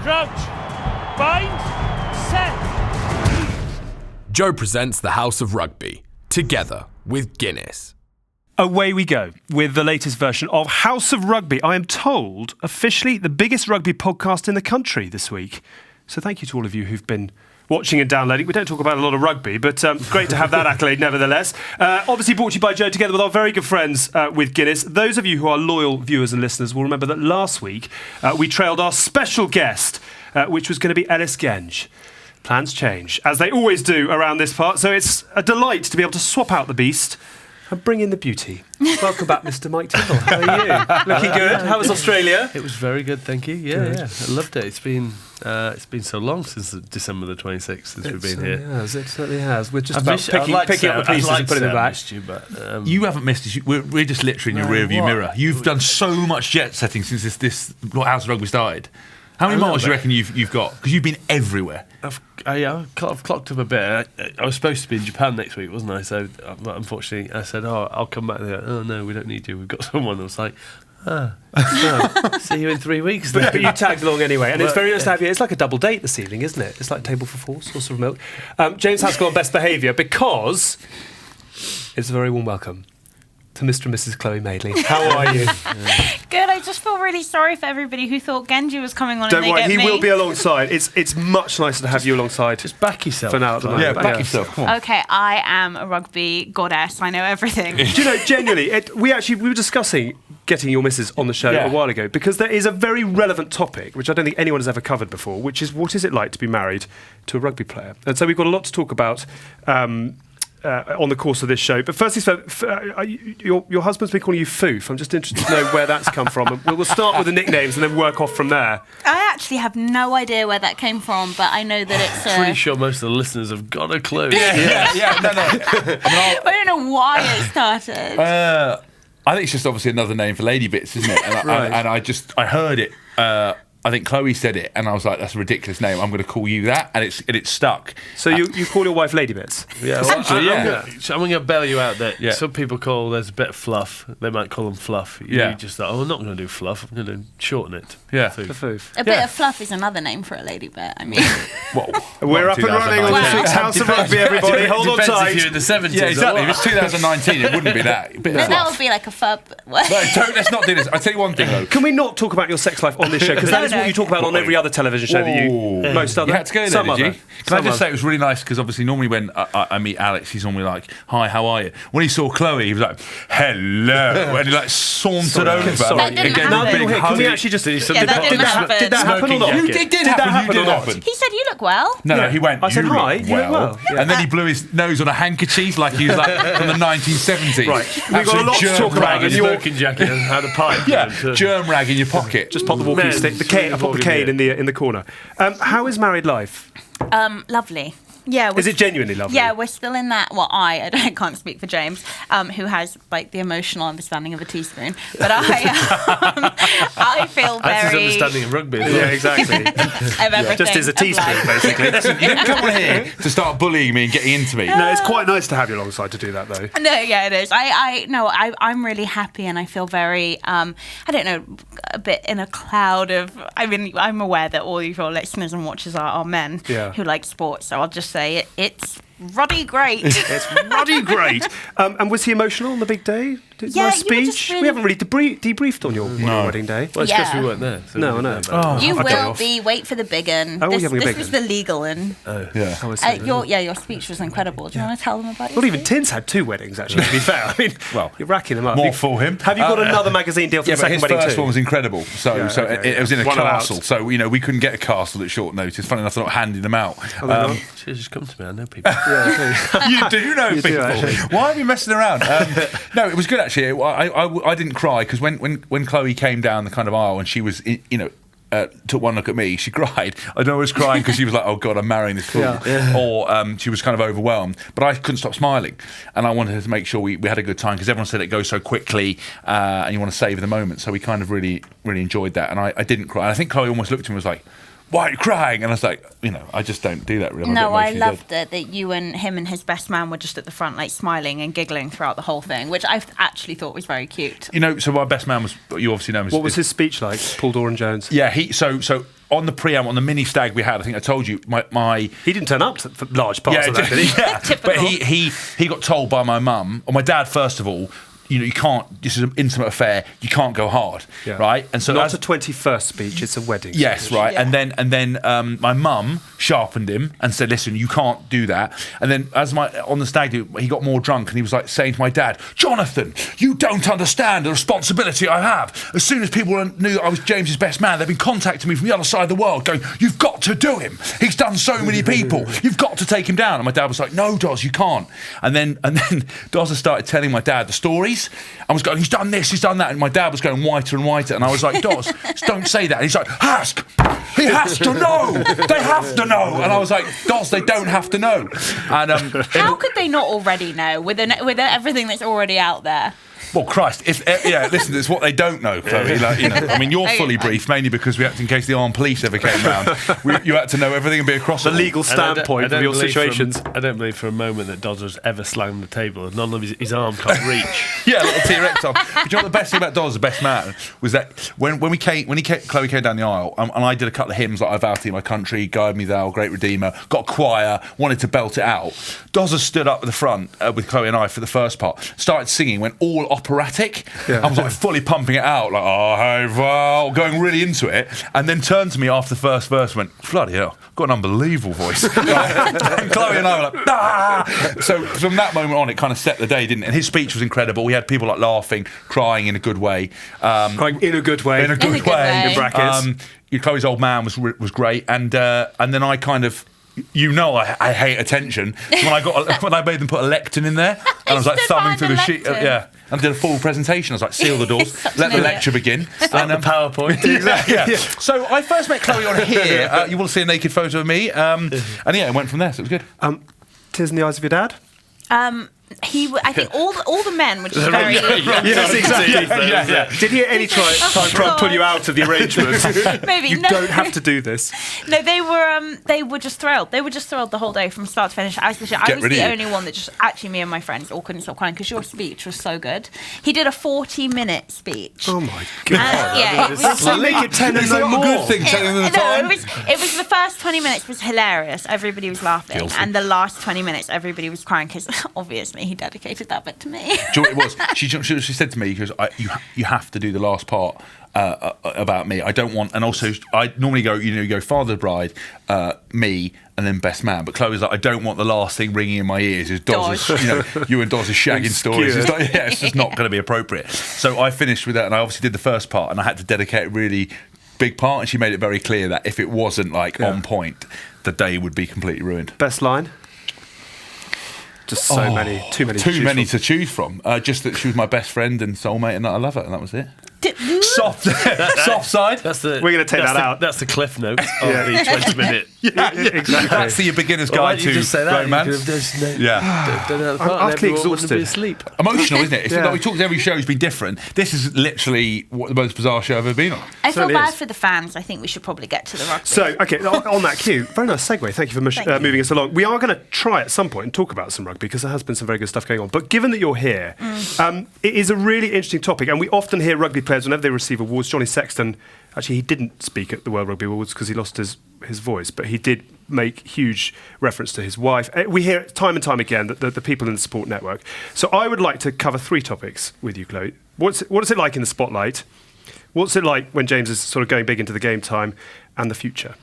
Crouch. Bind. Set. Joe presents the House of Rugby, together with Guinness. Away we go with the latest version of House of Rugby. I am told, officially, the biggest rugby podcast in the country this week. So thank you to all of you who've been watching and downloading. We don't talk about a lot of rugby, but great to have that accolade nevertheless. Obviously brought to you by Joe, together with our very good friends with Guinness. Those of you who are loyal viewers and listeners will remember that last week we trailed our special guest, which was going to be Ellis Genge. Plans change, as they always do around this part, so it's a delight to be able to swap out the beast and bring in the beauty. Welcome back, Mr. Mike Tindall. How are you? Looking good. How was Australia? It was very good, thank you. Yeah, I loved it. It's been so long since December the 26th since we've been here. It certainly has. We're just picking up the pieces and putting them back. You, but, you haven't missed us. We're just literally in your rearview mirror. You've done so much jet setting since this House of Rugby started. How many miles do you reckon you've got? Because you've been everywhere. I've clocked up a bit. I was supposed to be in Japan next week, wasn't I? So unfortunately, I said, I'll come back there. Oh, no, we don't need you. We've got someone. I was like, see you in 3 weeks. But you tagged along anyway, and it's very nice to have you. It's like a double date this evening, isn't it? It's like table for four, sauce of milk. James Haskell on best behaviour, because it's a very warm welcome to Mr. and Mrs. Chloe Madeley. How are you? Good. I just feel really sorry for everybody who thought Genji was coming on. Don't and worry, he me. will be alongside. It's much nicer to have you alongside. Just back yourself for now. At the moment. Back yourself. Come on. Okay, I am a rugby goddess. I know everything. Do you know, genuinely, we were discussing getting your missus on the show a while ago, because there is a very relevant topic which I don't think anyone has ever covered before, which is what is it like to be married to a rugby player? And so we've got a lot to talk about on the course of this show. But first, your husband's been calling you Foof. I'm just interested to know where that's come from. And we'll start with the nicknames and then work off from there. I actually have no idea where that came from, but I know that it's... Pretty sure most of the listeners have got a clue. No. I don't know why it started. I think it's just obviously another name for lady bits, isn't it? And, Right. I heard it. I think Chloe said it, and I was like, "That's a ridiculous name. I'm going to call you that," and it's stuck. So you call your wife Lady Bits? Yeah, Essentially, I'm going to bail you out that some people call there's a bit of fluff. They might call them fluff. You just like, I'm not going to do fluff. I'm going to shorten it. Yeah, Foof. A bit of fluff is another name for a lady bit. I mean, We're up and running on this week's House of Rugby, everybody. Hold on Depends tight. if you're in the 70s. Yeah, exactly. If it's 2019, it wouldn't be that. that would be like a fub. No, let's not do this. I'll tell you one thing though. Can we not talk about your sex life on this show? Because that is what you talk about on every other television show that you... Most other... You had to go there, some did you? other. Can I just say it was really nice, because obviously normally when I meet Alex, he's normally like, "Hi, how are you?" When he saw Chloe, he was like, "Hello," and he like sauntered over. That didn't Again, happen. big Can hug. we actually just... that didn't happen. Did that happen or not? Smoking It did happen. You did happen. He said, "You look well." No, he went, I said, "You "Hi, look you look well." And then he blew his nose on a handkerchief like he was like from the 1970s. Right. We've got a lot to talk about. His smoking jacket and had a pipe. Germ rag in your pocket. Just pop the walking stick. I pop the cane in the corner. How is married life? Lovely. Yeah. Is it genuinely lovely? Yeah, we're still in that. Well, I can't speak for James, who has like the emotional understanding of a teaspoon. But I feel very. That's his understanding of rugby. Yeah, exactly. Of everything. Just as a of teaspoon, life. basically. You didn't come on here to start bullying me and getting into me. No, it's quite nice to have you alongside to do that, though. No, yeah, it is. I'm really happy, and I feel very, I don't know, a bit in a cloud of. I mean, I'm aware that all of your listeners and watchers are men who like sports, so I'll just say it's ruddy great. It's ruddy great. And was he emotional on the big day? Nice speech? We haven't really debriefed on your wedding day. Well, it's because we weren't there. So No, I know. You will be. Wait for the big one. This was the legal one. Your speech was incredible. Do you want to tell them about it? Well, even Tin's had 2 weddings, actually, to be fair. I mean, you're racking them up. More for him. Have you got another magazine deal for the second wedding too? His first one was incredible. So it was in a One castle. out. So, we couldn't get a castle at short notice. Funny enough, they're not handing them out. Just come to me. I know people. You do know people. actually. Why are you messing around? No, it was good actually. I didn't cry, because when Chloe came down the kind of aisle and she was, took one look at me, she cried. I know I was crying because she was like, "Oh God, I'm marrying this fool," or she was kind of overwhelmed. But I couldn't stop smiling, and I wanted to make sure we had a good time, because everyone said it goes so quickly, and you want to savour the moment. So we kind of really enjoyed that, and I didn't cry. And I think Chloe almost looked at me and was like, "Why are you crying?" And I was like, I just don't do that really. No, I loved it that you and him and his best man were just at the front, like smiling and giggling throughout the whole thing, which I actually thought was very cute. So my best man was, you obviously know him. What was his speech like, Paul Doran Jones? Yeah, so on the preamble, on the mini stag we had, I think I told you, my He didn't turn up for large parts of that, did he? yeah. But he got told by my mum, or my dad first of all, you can't, this is an intimate affair, you can't go hard, right? And so not a 21st speech, it's a wedding yes, speech. right. And then my mum sharpened him and said, listen, you can't do that. And then on the stag do, he got more drunk and he was like saying to my dad, Jonathan, you don't understand the responsibility I have. As soon as people knew that I was James's best man, they've been contacting me from the other side of the world going, you've got to do him. He's done so many people. You've got to take him down. And my dad was like, no, Doz, you can't. And then Doz has started telling my dad the stories. I was going, he's done this, he's done that. And my dad was going whiter and whiter. And I was like, Doz, don't say that. And he's like, Hask, he has to know. They have to know. And I was like, Doz, they don't have to know. And how could they not already know with everything that's already out there? Well, Christ, listen, it's what they don't know, Chloe. I mean, you're fully briefed, mainly because we had to, in case the armed police ever came round, you had to know everything and be across the legal standpoint of your situations. I don't believe for a moment that Doz has ever slammed the table, and none of his arm can't reach. Yeah, little T-Rex arm. But you know what the best thing about Doz, the best man, was that when Chloe came down the aisle, and I did a couple of hymns like I vow to thee, my country, guide me thou, great redeemer, got a choir, wanted to belt it out. Doz has stood up at the front with Chloe and I for the first part, started singing, went all operatic. I was like fully pumping it out, like, oh, hey, wow, going really into it, and then turned to me after the first verse and went, bloody hell, I've got an unbelievable voice. And Chloe and I were like, ah! So from that moment on, it kind of set the day, didn't it? And his speech was incredible. We had people like laughing, crying in a good way. Crying in a good way. In a good way. In brackets. Chloe's old man was great, and then I kind of, I hate attention. So when I made them put a lectern in there, and I was like thumbing through the sheet, and did a full presentation. I was like, seal the doors, let the lecture begin, and the PowerPoint. Exactly. Yeah. So I first met Chloe on here. You will see a naked photo of me, and it went from there. So it was good. Tears in the eyes of your dad. I think all the men were just very. Yes, exactly. Yeah. Did he at any time try and pull you out of the arrangement? Maybe you don't have to do this. No, they were just thrilled. They were just thrilled the whole day from start to finish. I was the only one that just actually me and my friends all couldn't stop crying because your speech was so good. He did a 40-minute speech. Oh my god! Make it 10 and no more. Good thing telling them the time. It was the first 20 minutes was hilarious. Everybody was laughing, Guilty. and the last 20 minutes everybody was crying because obviously he dedicated that bit to me. Do you know what it was? She said to me, because you have to do the last part about me. I don't want, and also I normally go, you go father bride, me, and then best man. But Chloe's like, I don't want the last thing ringing in my ears is Doz's, you and Doz's shagging stories. It's like, it's just not going to be appropriate. So I finished with that, and I obviously did the first part, and I had to dedicate a really big part, and she made it very clear that if it wasn't on point, the day would be completely ruined. Best line? Just too many to choose from. Just that she was my best friend and soulmate, and that I love her, and that was it. Soft side. We're going to take that out. That's the cliff note of the 20-minute. Exactly. That's the beginner's guide to romance. I'm utterly exhausted. Asleep. Emotional, isn't it? Like we talked. Every show's been different. This is literally the most bizarre show I've ever been on. I feel bad for the fans. I think we should probably get to the rugby. So, okay, on that cue, very nice segue. Thank you for moving us along. We are going to try at some point and talk about some rugby because there has been some very good stuff going on. But given that you're here, it is a really interesting topic, and we often hear rugby players whenever they receive awards. Johnny Sexton, actually, he didn't speak at the World Rugby Awards because he lost his voice, but he did make huge reference to his wife. We hear it time and time again that the people in the support network. So I would like to cover 3 topics with you, Chloe. What is it like in the spotlight? What's it like when James is sort of going big into the game time, and the future?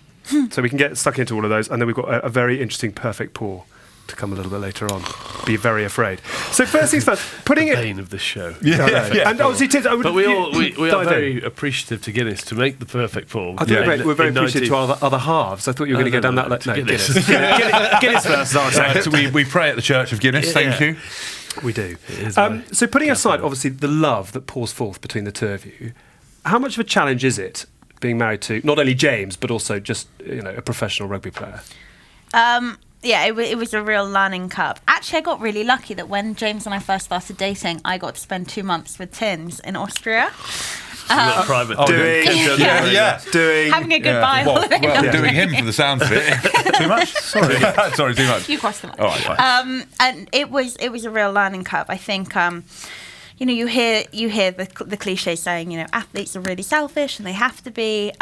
So we can get stuck into all of those, and then we've got a very interesting perfect pour to come a little bit later on. Be very afraid. So first things first, putting the it pain of the show. And obviously, but we are very appreciative to Guinness to make the perfect pour. I think we're very appreciative to our other halves. I thought you were going to go down that. No, Guinness. Guinness first. We pray at the Church of Guinness. Thank you. We do. So putting aside, obviously, the love that pours forth between the two of you, how much of a challenge is it being married to not only James but also just a professional rugby player? Yeah, it was a real learning curve. Actually, I got really lucky that when James and I first started dating, I got to spend 2 months with Tins in Austria. Private having a goodbye holiday. Well, doing him for the sounds of it. Too much? Sorry, too much. You crossed the line. All right, fine. And it was a real learning curve. I think, you know, you hear the cliche saying, you know, athletes are really selfish and they have to be.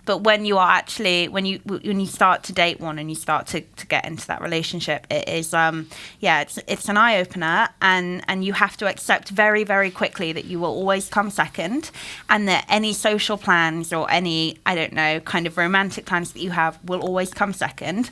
But when you are actually, when you start to date one and you start to get into that relationship, it is, it's an eye opener, and you have to accept very, very quickly that you will always come second, and that any social plans or any, I don't know, kind of romantic plans that you have will always come second.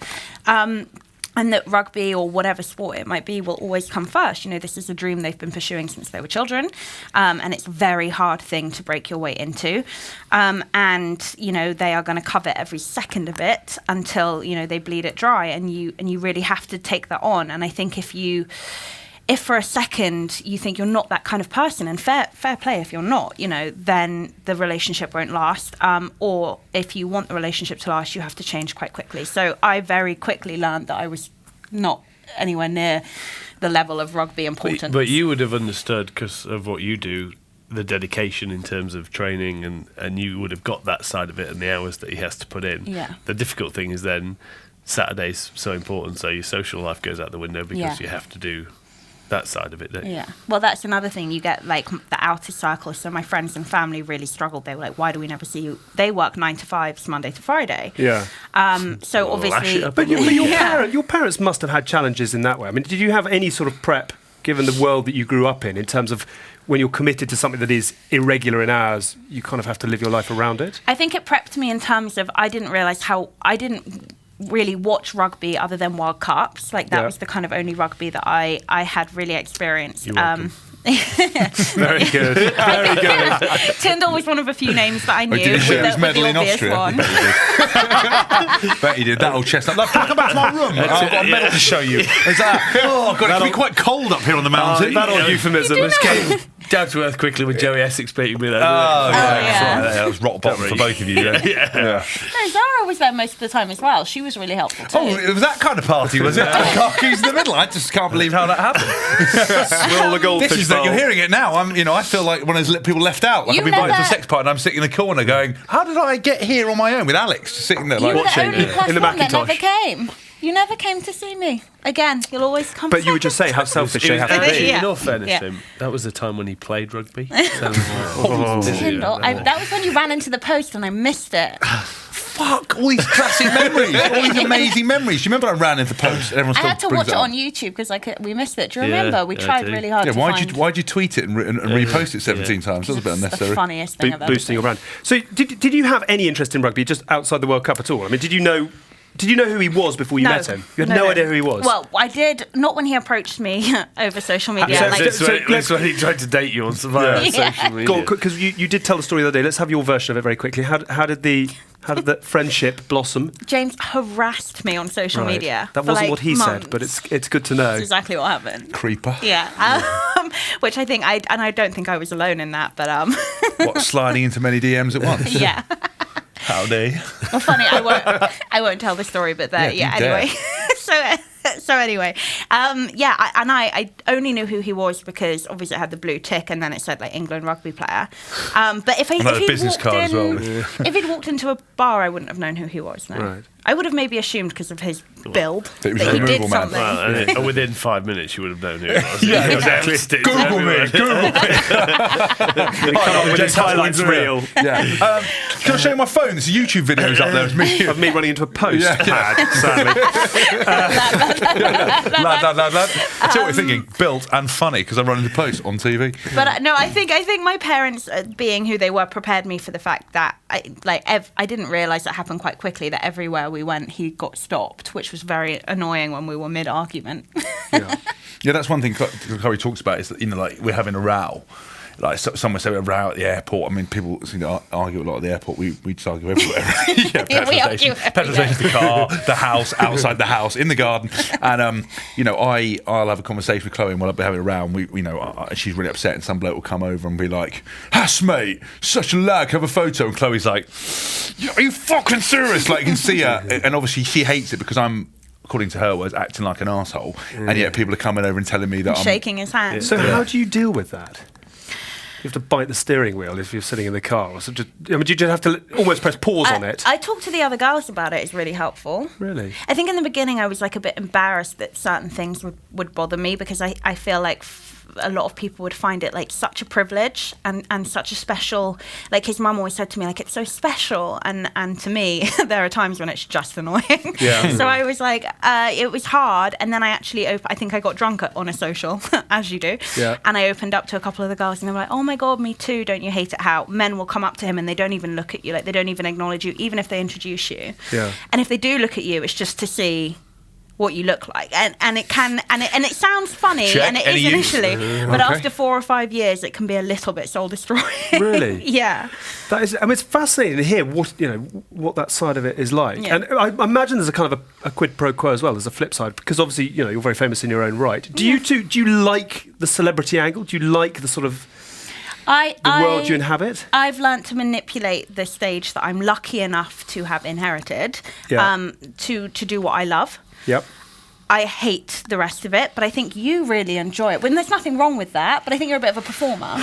And that rugby or whatever sport it might be will always come first. You know, this is a dream they've been pursuing since they were children, and it's a very hard thing to break your way into. And you know, they are going to covet every second of it until, you know, they bleed it dry, and you really have to take that on. And I think if for a second you think you're not that kind of person, and fair play if you're not, you know, then the relationship won't last. Or if you want the relationship to last, you have to change quite quickly. So I very quickly learned that I was not anywhere near the level of rugby importance. But you would have understood, because of what you do, the dedication in terms of training, and you would have got that side of it and the hours that he has to put in. Yeah. The difficult thing is then Saturday's so important, so your social life goes out the window because you have to do that side of it, don't you? Yeah. Well, that's another thing. You get like the outer circle. So my friends and family really struggled. They were like, "Why do we never see you?" They work 9 to 5, Monday to Friday. Yeah. So obviously, but your parents must have had challenges in that way. I mean, did you have any sort of prep, given the world that you grew up in terms of when you're committed to something that is irregular in hours, you kind of have to live your life around it? I think it prepped me in terms of I didn't really watch rugby other than World Cups. Like that was the kind of only rugby that I had really experienced. You're welcome. Very good. Very good. Tindall was one of a few names that I knew. Did you see his medal in obvious Austria? one. Bet you did. That old chestnut. Look, come back to my room. I've got a medal to show you. Is that? Oh God, it can be quite cold up here on the mountain. That old euphemism. Down to earth quickly with Joey Essex beating me there. That was rock bottom for both of you. Yeah. No, Zara was there most of the time as well. She was really helpful too. Oh, it was that kind of party, was it? Cockies in the middle. I just can't believe how that happened. Will the goldfish This is that you're hearing it now. I feel like one of those people left out. Like You I've been invited to a never- sex party and I'm sitting in the corner going, "How did I get here on my own with Alex just sitting there You like were the watching?" only plus in the one that never Macintosh. came. You never came to see me. Again, you'll always come But you were second. just saying how selfish they have to actually- be. In all fairness Yeah. to him, that was the time when he played rugby. Tindall, that was when you ran into the post and I missed it. Fuck, all these classic memories, all these amazing memories. You remember I ran into the post and everyone I still had to brings watch it up? on YouTube because we missed it. Do you Yeah, remember? We yeah, I tried do. really hard Yeah, to find why'd you tweet it and repost it 17 times? That was a bit the unnecessary. funniest thing I've ever Boosting seen. your brand. So did you have any interest in rugby just outside the World Cup at all? I mean, did you know who he was before you met him? You had no idea who he was? Well, I did, not when he approached me over social media. That's when he tried to date you on via social media. Because you did tell the story the other day. Let's have your version of it very quickly. How did the friendship blossom? James harassed me on social media. That for wasn't like what he months. said, but it's good to know. That's exactly what happened. Creeper. Yeah, which I think I don't think I was alone in that, but What, sliding into many DMs at once? yeah. Howdy. Well, funny, I won't tell the story, but anyway. So anyway, I only knew who he was because obviously it had the blue tick and then it said like England rugby player. But if he'd business walked card as well. if he'd walked into a bar, I wouldn't have known who he was. No. Right. I would have maybe assumed because of his build That he was that a he did removal man. something. Well, and within 5 minutes, you would have known who it was. Yeah, He was exactly. listed Google everywhere. me. Google me. Come on with his highlights reel Yeah. Can I show you my phone? There's YouTube videos up there of me. of me running into a post. Yeah. Bad, sadly. Lad. I tell what you're thinking. Built and funny because I run into posts on TV. But no, I think my parents, being who they were, prepared me for the fact that I didn't realise that happened quite quickly. That everywhere we went, he got stopped, which was very annoying when we were mid-argument. Yeah, that's one thing Chloe talks about is that, like we're having a row. Like someone said, a row at the airport. I mean, people argue a lot at the airport. We just argue everywhere. We argue petrol station, the car, the house, outside the house, in the garden. And I'll have a conversation with Chloe and we'll be having a row. And she's really upset, and some bloke will come over and be like, "Hass, mate, such a lag. Have a photo." And Chloe's like, "Are you fucking serious?" Like you can see her, and obviously she hates it because I'm, according to her words, acting like an arsehole. And yet people are coming over and telling me that I'm shaking his hand. So how do you deal with that? You have to bite the steering wheel if you're sitting in the car. Or so do you just have to almost press pause on it? I talked to the other girls about it. It's really helpful. Really? I think in the beginning I was like a bit embarrassed that certain things would bother me because I feel like a lot of people would find it like such a privilege and such a special, like his mum always said to me, like, it's so special, and to me there are times when it's just annoying. So I was like, it was hard, and then I actually I think I got drunk on a social as you do, and I opened up to a couple of the girls and they were like, oh my god, me too, don't you hate it how men will come up to him and they don't even look at you, like they don't even acknowledge you even if they introduce you, and if they do look at you it's just to see what you look like, and it can and it sounds funny, and it is initially, but after 4 or 5 years it can be a little bit soul destroying. Really? Yeah. That is, I mean, it's fascinating to hear what that side of it is like. And I imagine there's a kind of a quid pro quo as well. There's a flip side, because obviously you're very famous in your own right. Do you like the celebrity angle? Do you like the sort of the world you inhabit? I've learnt to manipulate the stage that I'm lucky enough to have inherited, to do what I love. Yep. I hate the rest of it, but I think you really enjoy it. When there's nothing wrong with that, but I think you're a bit of a performer.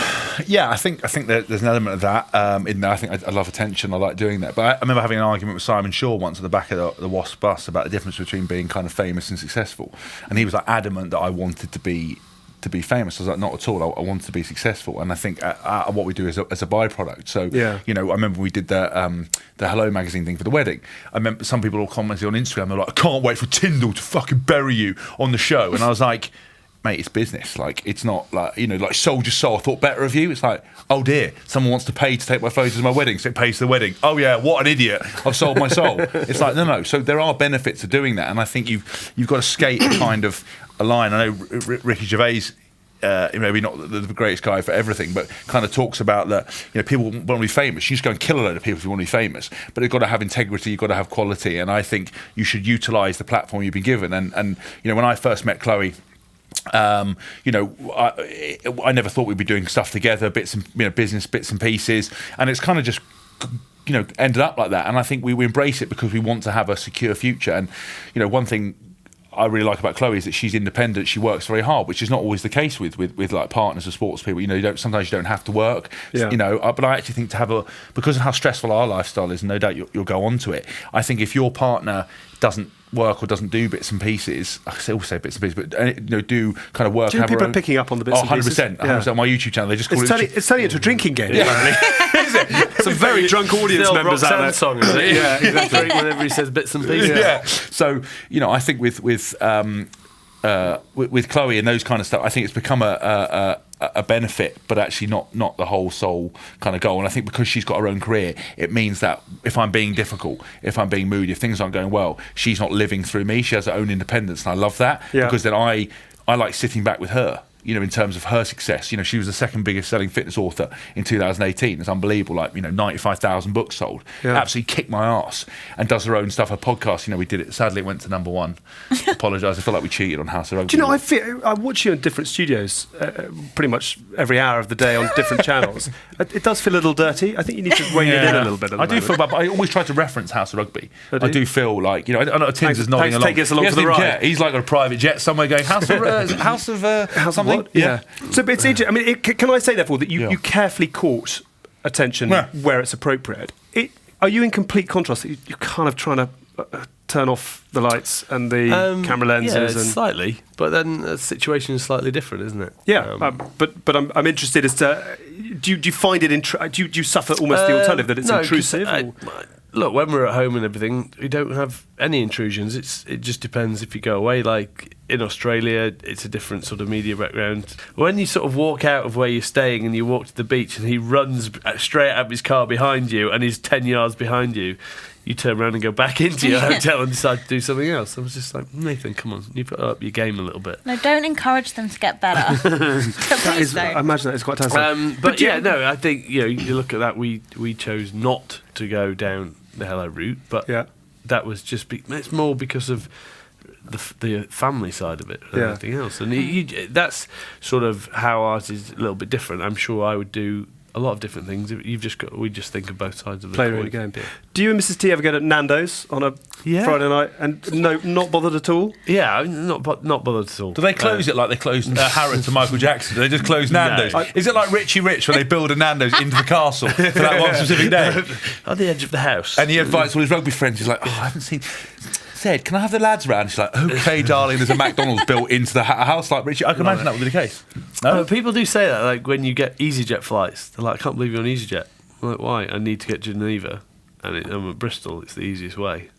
Yeah, I think there's an element of that in there. I think I love attention. I like doing that. But I remember having an argument with Simon Shaw once at the back of the Wasp bus about the difference between being kind of famous and successful. And he was like adamant that I wanted to be famous. I was like, not at all. I wanted to be successful, and I think what we do is a byproduct. So, I remember we did the Hello magazine thing for the wedding. I remember some people all commented on Instagram. They're like, I can't wait for Tindall to fucking bury you on the show. And I was like, mate, it's business. Like, it's not like, like Soldier Soul, I thought better of you. It's like, oh dear, someone wants to pay to take my photos of my wedding, so it pays for the wedding. Oh yeah, what an idiot. I've sold my soul. It's like, no. So there are benefits to doing that, and I think you've got to skate kind of a line. I know Ricky Gervais, maybe not the greatest guy for everything, but kind of talks about that, people want to be famous. You just go and kill a load of people if you want to be famous, but you've got to have integrity, you've got to have quality, and I think you should utilise the platform you've been given. And when I first met Chloe, I never thought we'd be doing stuff together, bits and business bits and pieces, and it's kind of just ended up like that. And I think we embrace it because we want to have a secure future. And one thing I really like about Chloe is that she's independent. She works very hard, which is not always the case with like partners or sports people. Sometimes you don't have to work. But I actually think because of how stressful our lifestyle is, and no doubt you'll go on to it. I think if your partner doesn't work or doesn't do bits and pieces, I still say bits and pieces, but do kind of work. Do people are picking up on the bits and pieces? 100%. On my YouTube channel, they just call it's turning into a drinking game. Is it? Some very drunk audience members out there. Song, isn't it? Yeah, exactly. Whenever he says bits and pieces. Yeah. So I think with Chloe and those kind of stuff, I think it's become a benefit, but actually not the whole sole kind of goal. And I think because she's got her own career, it means that if I'm being difficult, if I'm being moody, if things aren't going well, she's not living through me. She has her own independence, and I love that, because then I like sitting back with her. In terms of her success, she was the second biggest selling fitness author in 2018. It's unbelievable, 95,000 books sold. Absolutely kicked my ass, and does her own stuff. Her podcast, we did it. Sadly, it went to number 1. Apologise. I feel like we cheated on House of Rugby. Do you know? I watch you in different studios, pretty much every hour of the day on different channels. It does feel a little dirty. I think you need to rein it in a little bit. I do feel bad, but I always try to reference House of Rugby. I do feel like I know Tim's is nodding along. Take us along for the ride. He's like got a private jet somewhere going House of something. Yeah. So, but it's interesting. I mean, can I say therefore that you carefully court attention where it's appropriate? Are you in complete contrast? You're kind of trying to turn off the lights and the camera lenses, and slightly, but then the situation is slightly different, isn't it? Yeah, but I'm interested as to do you find it do you suffer almost the alternative that it's intrusive? Look, when we're at home and everything, we don't have any intrusions. It just depends if you go away. Like in Australia, it's a different sort of media background. When you sort of walk out of where you're staying and you walk to the beach and he runs straight out of his car behind you and he's 10 yards behind you, you turn around and go back into your hotel and decide to do something else. I was just like, Nathan, come on, you put up your game a little bit. No, don't encourage them to get better. I imagine that is quite tasking. But I think you look at that. We chose not to go down the Hello route, but that was just it's more because of the family side of it than anything else. And that's sort of how ours is a little bit different. I'm sure I would do a lot of different things. We just think of both sides of the coin. Game. Yeah. Do you and Mrs. T ever go to Nando's on a Friday night and not bothered at all? Yeah, not bothered at all. Do they close it like they closed Harrods to Michael Jackson? Do they just close Nando's? No. Is it like Richie Rich when they build a Nando's into the castle for that one specific day? On the edge of the house. And he invites all his rugby friends. He's like, I haven't seen said, can I have the lads round? She's like, okay, darling, there's a McDonald's built into the house. Like, Richie, I can imagine that would be the case. No? People do say that, like, when you get EasyJet flights, they're like, I can't believe you're on EasyJet. I'm like, why? I need to get to Geneva, and I'm at Bristol. It's the easiest way.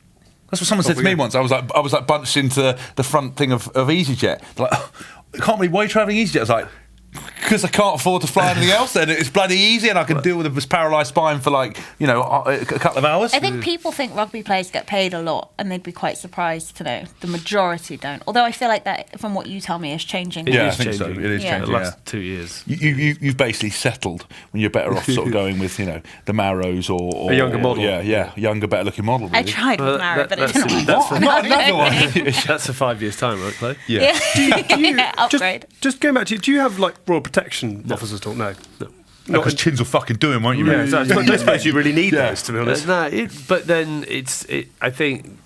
That's what someone said to me once. I was like bunched into the front thing of EasyJet. They're like, oh, I can't believe, why are you travelling EasyJet? I was like, because I can't afford to fly anything else, and it's bloody easy, and I can deal with this paralysed spine for a couple of hours. I think people think rugby players get paid a lot, and they'd be quite surprised to know the majority don't. Although I feel like that, from what you tell me, is changing. Yeah, I think so. It is changing. The last 2 years. You've basically settled when you're better off sort of going with the Marrows or a younger model. Yeah, younger, better looking model. Really. I tried with Marrow, but it didn't work. Not another one. That's a 5 years' time, right, Chloe? Yeah. Upgrade. Just going back to, do you have like royal protection officers talk? No. Because Chins will fucking do him, won't you? Yeah, exactly. I don't suppose you really need those, to be honest. But then I think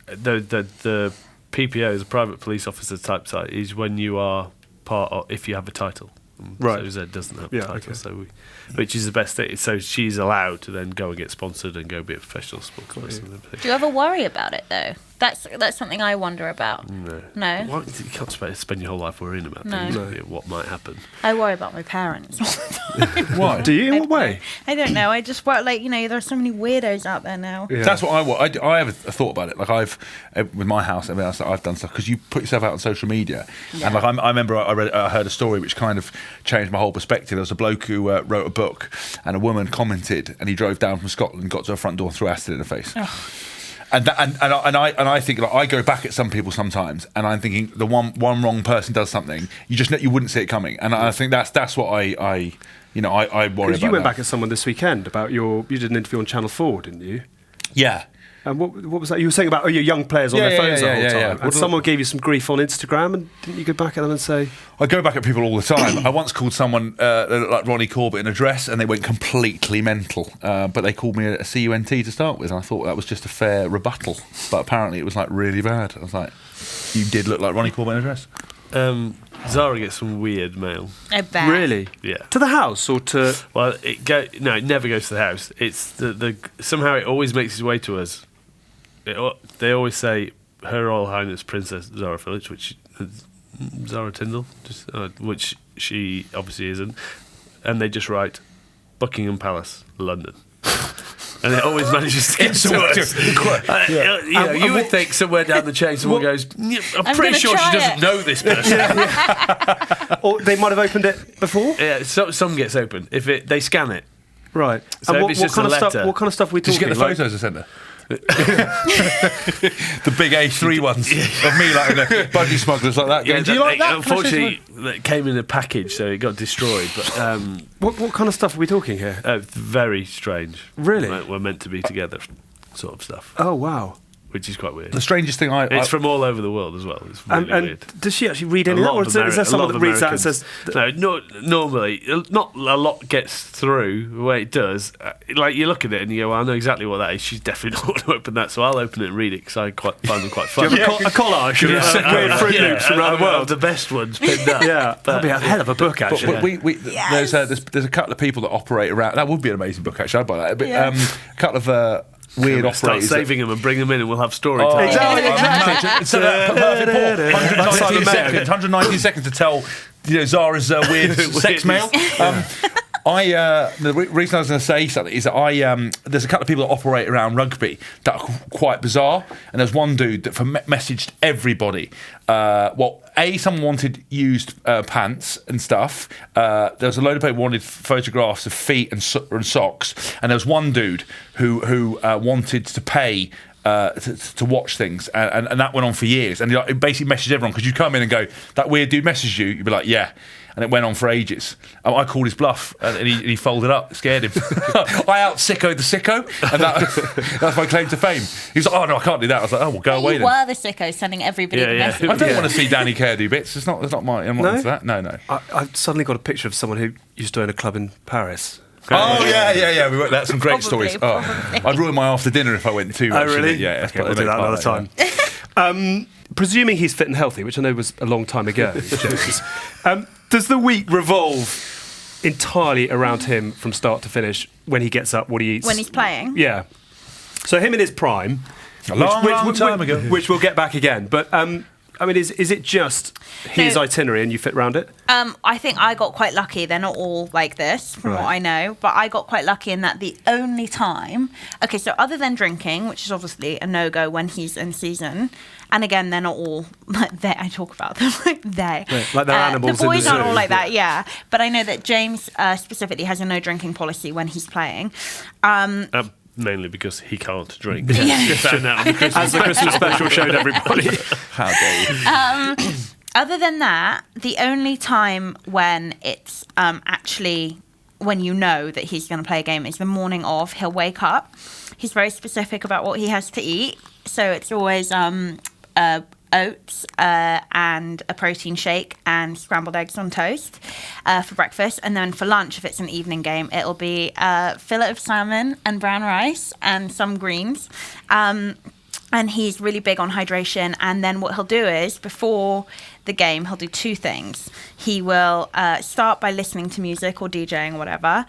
the PPO, the private police officer type site, is when you are part of, if you have a title. Right. So Zed doesn't have a title, which is the best thing. So she's allowed to then go and get sponsored and go be a professional sport person. Do you ever worry about it though? That's something I wonder about. No. Well, you can't spend your whole life worrying about things. What might happen. I worry about my parents all the time. Why? Do you? In what way? I don't know. I just worry, there are so many weirdos out there now. Yeah. That's what I have a thought about it. Like with my house, I've done stuff because you put yourself out on social media, and like I remember I heard a story which kind of changed my whole perspective. There was a bloke who wrote a book, and a woman commented, and he drove down from Scotland, got to her front door, and threw acid in her face. Oh. And I think, like, I go back at some people sometimes, and I'm thinking the one wrong person does something, you wouldn't see it coming, and I think that's what I worry about. Because you went back at someone this weekend about you did an interview on Channel 4, didn't you? Yeah. And what was that? You were saying about your young players on their phones the whole time. And someone gave you some grief on Instagram, and didn't you go back at them and say? I go back at people all the time. I once called someone like Ronnie Corbett in a dress, and they went completely mental. But they called me a CUNT to start with, and I thought that was just a fair rebuttal. But apparently it was like really bad. I was like, you did look like Ronnie Corbett in a dress. Zara gets some weird mail. I bet. Really? Yeah. To the house or to? Well, it never goes to the house. It's the somehow it always makes its way to us. They always say Her Royal Highness Princess Zara Phillips, which Zara Tindall, which she obviously isn't, and they just write Buckingham Palace, London. And it always manages to get to us. You would think somewhere down the chain someone goes, I'm pretty sure she doesn't know this person. Or they might have opened it before? Yeah, some gets open. If they scan it. Right. So and if it's just a letter. What kind of stuff are we talking? Did you get the photos I sent her? The big A3 ones of me, like the budgie smugglers like that. Do you like that? Unfortunately, it came in a package, so it got destroyed. But what kind of stuff are we talking here? Very strange. Really? We're meant to be together, sort of stuff. Oh wow. Which is quite weird. The strangest thing it's from all over the world as well. It's really weird. Does she actually read any of that? Or is there someone that reads that and says... No, normally, not a lot gets through the way it does. Like, you look at it and you go, well, I know exactly what that is. She's definitely not going to open that, so I'll open it and read it because I find them quite fun. Do you have a collage of weird Fruit Loops from around the world? The best ones pinned up. Yeah, that'd be a hell of a book, actually. There's a couple of people that operate around... That would be an amazing book, actually. I'd buy that. But, a couple of... weird operators. Start saving them and bring them in, and we'll have story time. Exactly. So perfect. 119 seconds to tell Zara's weird sex mail. The reason I was going to say something is that there's a couple of people that operate around rugby that are quite bizarre, and there's one dude that messaged everybody. Someone wanted used pants and stuff. There was a load of people who wanted photographs of feet and socks, and there was one dude who wanted to pay to watch things, and that went on for years. And he basically messaged everyone, because you'd come in and go, that weird dude messaged you, you'd be like, yeah. And it went on for ages. I called his bluff, and he folded up, scared him. I out-sickoed the sicko, and that's my claim to fame. He was like, oh, no, I can't do that. I was like, oh, well, go away then. You were the sicko sending everybody the message. I don't want to see Danny Care do bits. I'm not into that. No. I've suddenly got a picture of someone who used to own a club in Paris. Oh, yeah. We worked out some great stories. I'd ruin my after dinner if I went too much. Oh, really? Yeah, okay, we'll do that another time. Presuming he's fit and healthy, which I know was a long time ago, James, does the week revolve entirely around him from start to finish? When he gets up, what he eats? When he's playing? Yeah. So him in his prime, A long time ago. Which we'll get back again. But, I mean, is it just his itinerary and you fit round it? I think I got quite lucky. They're not all like this, from what I know. But I got quite lucky in that the only time... Okay, so other than drinking, which is obviously a no-go when he's in season... And again, they're not all like they. I talk about them like they. Like they're animals. The boys in the zoo. aren't all like that, yeah. But I know that James specifically has a no drinking policy when he's playing. Mainly because he can't drink. Yeah. As the Christmas special showed everybody. How dare you? Other than that, the only time when it's actually when you know that he's going to play a game is the morning of. He'll wake up. He's very specific about what he has to eat. So it's always oats and a protein shake and scrambled eggs on toast for breakfast. And then for lunch, if it's an evening game, it'll be a fillet of salmon and brown rice and some greens. And he's really big on hydration. And then what he'll do is, before the game, he'll do two things. He will start by listening to music or DJing or whatever.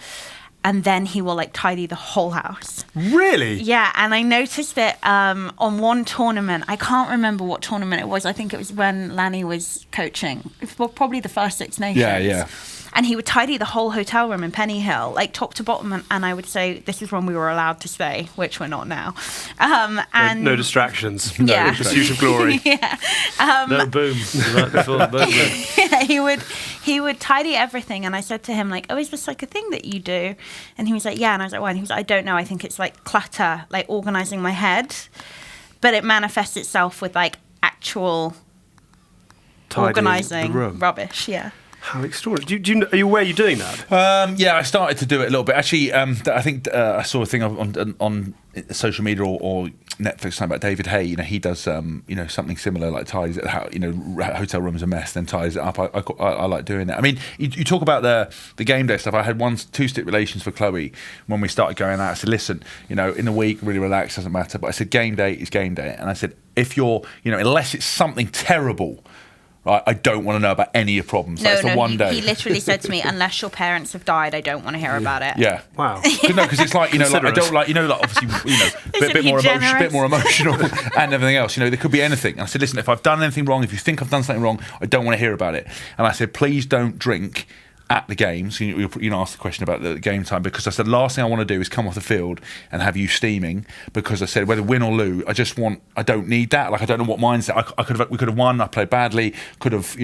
And then he will tidy the whole house. Really? Yeah, and I noticed it on one tournament. I can't remember what tournament it was. I think it was when Lanny was coaching. It was probably the first Six Nations. Yeah. And he would tidy the whole hotel room in Penny Hill, top to bottom. And I would say this is when we were allowed to stay, which we're not now. And no distractions. Yeah. No pursuit of glory. Yeah. No boom. Right before the boom. Yeah, he would tidy everything. And I said to him, oh, is this a thing that you do? And he was like, yeah. And I was like, why? And he was like, I don't know. I think it's clutter, organising my head. But it manifests itself with actual Tidying organising the room. rubbish. Yeah. How extraordinary. Are you aware you're doing that? Yeah, I started to do it a little bit. Actually, I think I saw a thing on social media or Netflix something about David Hay. He does something similar, tidies it, hotel room's a mess, then ties it up. I like doing that. I mean, you talk about the game day stuff. I had 2 stipulations for Chloe when we started going out. I said, listen, in the week, really relax, doesn't matter. But I said, game day is game day. And I said, if you're, unless it's something terrible, right, I don't want to know about any of your problems. That's the one day. He literally said to me, unless your parents have died, I don't want to hear about it. Yeah. Wow. Because it's I don't obviously, bit more emotional and everything else. There could be anything. And I said, listen, if I've done anything wrong, if you think I've done something wrong, I don't want to hear about it. And I said, please don't drink at the game. So you asked the question about the game time, because I said, last thing I want to do is come off the field and have you steaming, because I said, whether win or lose, I don't need that. I don't know what mindset. We could have won, I played badly, could have,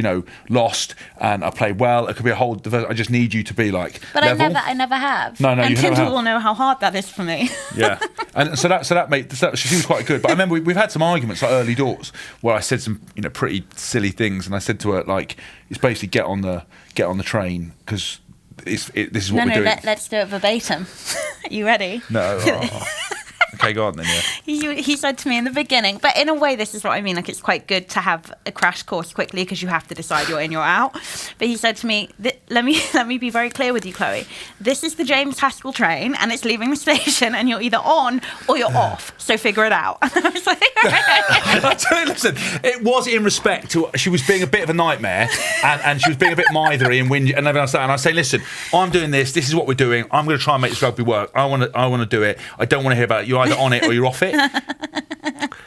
lost, and I played well. It could be a whole I just need you to be But level. I never have. No, and you never Tindall have. will know how hard that is for me. Yeah. And so that made she seems quite good. But I remember we've had some arguments early doors where I said some pretty silly things, and I said to her it's basically get on the train, because this is what we're doing. Let's do it verbatim. You ready? No. Okay, go on then, yeah. He said to me in the beginning, but in a way this is what I mean, it's quite good to have a crash course quickly, because you have to decide you're in, you're out. But he said to me, let me be very clear with you, Chloe. This is the James Haskell train, and it's leaving the station, and you're either on or you're off, so figure it out. And I was like, I tell you, listen, it was in respect to, she was being a bit of a nightmare, and she was being a bit mithery and whingy and everything else. And I say, listen, I'm doing this is what we're doing, I'm going to try and make this rugby work, I want to do it, I don't want to hear about it, you're either on it or you're off it.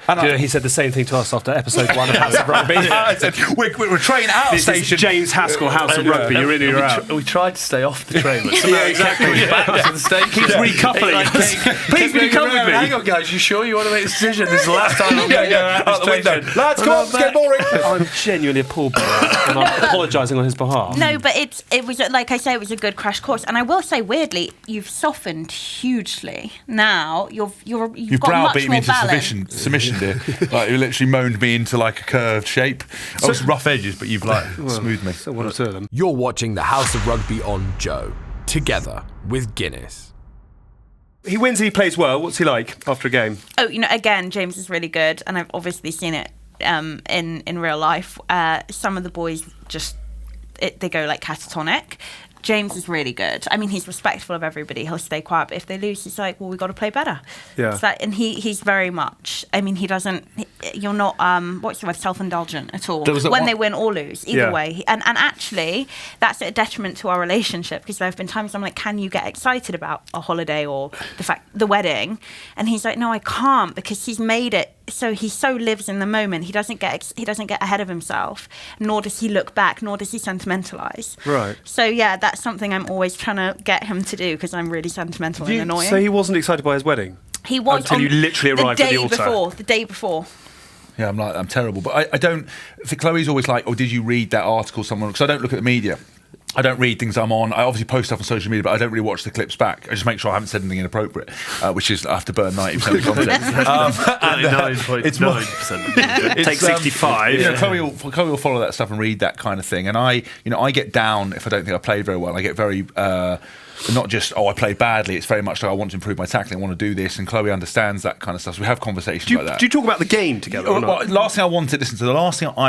And he said the same thing to us after episode 1 of House of Rugby. I said, we're train out of This station. is James Haskell, House of Rugby. You're in or you're out. We tried to stay off the train, but somehow exactly back to the station. Keeps recoupling. Please become with me. Hang on, guys. You sure you want to make a decision? This is the last time I'm going to go out the window. Lads, come on, it's getting boring. I'm genuinely appalled by that, and I'm apologising on his behalf. no, but it was, like I say, it was a good crash course. And I will say, weirdly, you've softened hugely. Now you've got much browbeat me more into balance. submission, dear. You literally moaned me into a curved shape. I was rough edges, but you've smoothed me. So one or two of them. You're watching the House of Rugby on Joe, together with Guinness. He wins and he plays well. What's he like after a game? Oh, again, James is really good, and I've obviously seen it in real life. Some of the boys they go catatonic. James is really good. I mean, he's respectful of everybody. He'll stay quiet. But if they lose, he's like, well, we've got to play better. Yeah. And he's very much, I mean, he doesn't, you're not what's the word, self-indulgent at all There was that when one- they win or lose. Either way, and actually that's a detriment to our relationship, because there have been times I'm like, can you get excited about a holiday or the wedding? And he's like, no, I can't, because he's made it so he so lives in the moment. He doesn't get ahead of himself, nor does he look back, nor does he sentimentalize. Right. So yeah, that's something I'm always trying to get him to do, because I'm really sentimental and annoying. So he wasn't excited by his wedding? He was until you literally arrived at the altar. The day before. Yeah, I'm terrible. But I don't. For Chloe's always like, oh, did you read that article? Because I don't look at the media. I don't read things I'm on. I obviously post stuff on social media, but I don't really watch the clips back. I just make sure I haven't said anything inappropriate, which is I have to burn 90% of the content. 99.9%. Take 65. Yeah, Chloe will follow that stuff and read that kind of thing. And I get down if I don't think I played very well. I get very not just, I played badly. It's very much like, I want to improve my tackling. I want to do this. And Chloe understands that kind of stuff. So we have conversations like that. Do you talk about the game together or not? The last thing I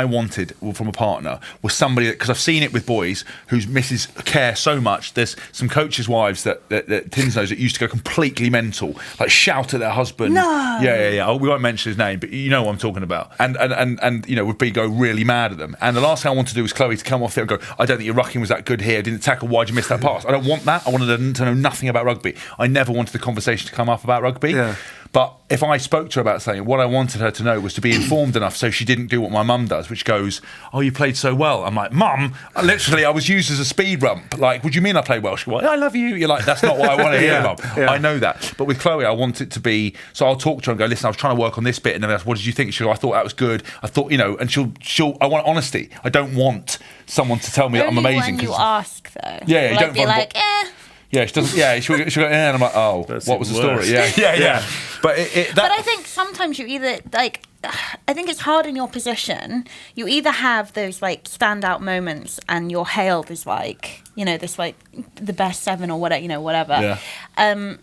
wanted from a partner was somebody, because I've seen it with boys whose misses care so much. There's some coaches' wives that Tins knows that used to go completely mental, like shout at their husband. No. Yeah. We won't mention his name, but you know what I'm talking about. And would be go really mad at them. And the last thing I want to do was Chloe to come off there and go, I don't think your rucking was that good here. Didn't tackle. Why'd you miss that pass? I don't want that. I wanted to know nothing about rugby. I never wanted the conversation to come up about rugby. Yeah. But if I spoke to her about something, what I wanted her to know was to be informed enough so she didn't do what my mum does, which goes, oh, you played so well. I'm like, Mum, literally, I was used as a speed rump. Like, what do you mean I played well? She goes, I love you. You're like, that's not what I want to hear, Mum. Yeah. I know that. But with Chloe, I want it to be, so I'll talk to her and go, listen, I was trying to work on this bit. And then what did you think? She goes, I thought that was good. I thought, and I want honesty. I don't want someone to tell me that I'm amazing. When you ask, though. Yeah, you don't be like, Yeah, she doesn't. Yeah, she'll go, and I'm like, oh, what was the story? Yeah. But but I think sometimes you either I think it's hard in your position. You either have those like standout moments and you're hailed as like, this like the best seven or whatever. Yeah.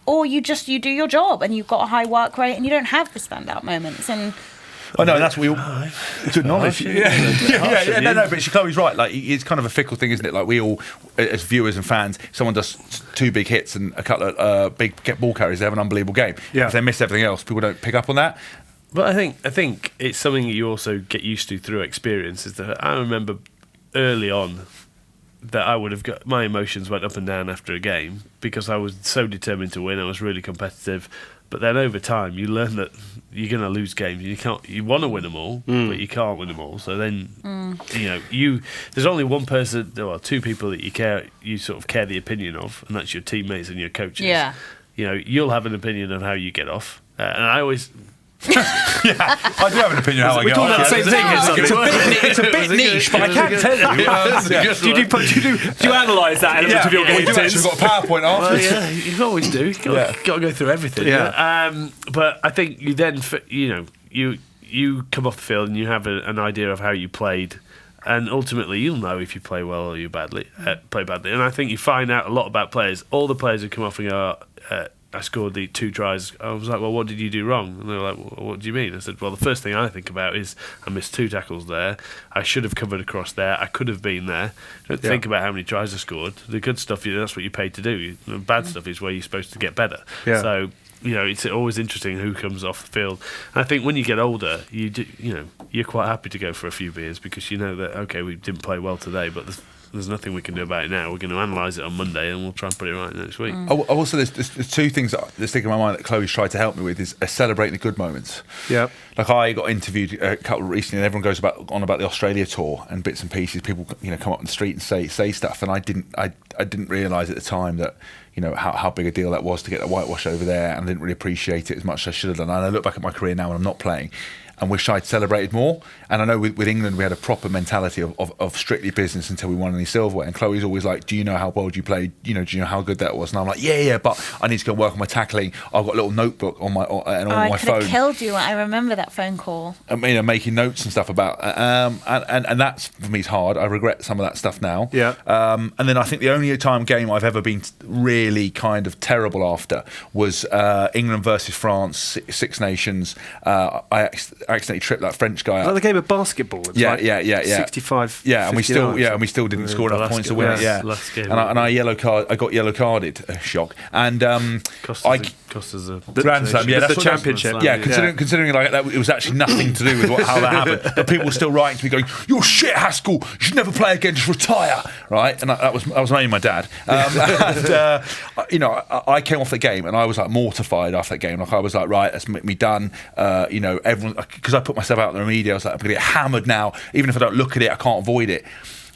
Or you do your job and you've got a high work rate and you don't have the standout moments and. Oh no, that's what we all to acknowledge. No, but Chloe's right. Like, it's kind of a fickle thing, isn't it? Like, we all, as viewers and fans, if someone does 2 big hits and a couple of big ball carries, they have an unbelievable game. Yeah. If they miss everything else, people don't pick up on that. But I think it's something you also get used to through experience. Is that I remember early on that I would have got my emotions went up and down after a game because I was so determined to win. I was really competitive. But then over time, you learn that you're going to lose games. You want to win them all, but you can't win them all. So then, there's only one person, well, 2 people that you sort of care the opinion of, and that's your teammates and your coaches. Yeah. You'll have an opinion on how you get off, and I always. I do have an opinion how I get on. About the same thing. It's a bit niche, but I can't tell you. Do you analyse that element of your game? We've got a PowerPoint after. Well, yeah, you always do. You've got to go through everything. Yeah. But I think you then, you come off the field and you have an idea of how you played. And ultimately, you'll know if you play well or you play badly. And I think you find out a lot about players. All the players who come off and go, I scored the 2 tries. I was like, well, what did you do wrong? And they were like, well, what do you mean? I said, well, the first thing I think about is I missed 2 tackles there. I should have covered across there. I could have been there. Don't think about how many tries I scored. The good stuff, that's what you're paid to do. The bad stuff is where you're supposed to get better. Yeah. So, it's always interesting who comes off the field. And I think when you get older, you're quite happy to go for a few beers because you know that, okay, we didn't play well today, but there's nothing we can do about it now. We're going to analyse it on Monday and we'll try and put it right next week. Also, there's 2 things that stick in my mind that Chloe's tried to help me with is celebrating the good moments. Yeah. Like, I got interviewed a couple recently and everyone goes on about the Australia tour and bits and pieces. People come up in the street and say stuff, and I didn't realise at the time that how big a deal that was to get the whitewash over there, and I didn't really appreciate it as much as I should have done. And I look back at my career now when I'm not playing and wish I'd celebrated more. And I know with England we had a proper mentality of strictly business until we won any silverware. And Chloe's always like, do you know how well you played? Do you know how good that was? And I'm like, yeah, but I need to go work on my tackling. I've got a little notebook on my and on my phone. I could have killed you. I remember that phone call. Making notes and stuff about and that's, for me, is hard. I regret some of that stuff now. Yeah. And then I think the only game I've ever been really kind of terrible after was England versus France, Six Nations. I accidentally tripped that French guy up. Like the game of basketball. Yeah. 65. Yeah, and we still didn't score enough points to win it. Yeah, and I got yellow carded. Shock. And cost us a Grand Slam, yeah, the that's what championship. Yeah, considering like that, it was actually nothing to do with how that happened. But people were still writing to me going, "You're shit, Haskell. You should never play again. Just retire." Right, and that was mainly my dad. I came off the game and I was like mortified after that game. Like I was like, right, that's me done. Everyone, because I put myself out in the media, I was like, I'm going to get hammered now. Even if I don't look at it, I can't avoid it.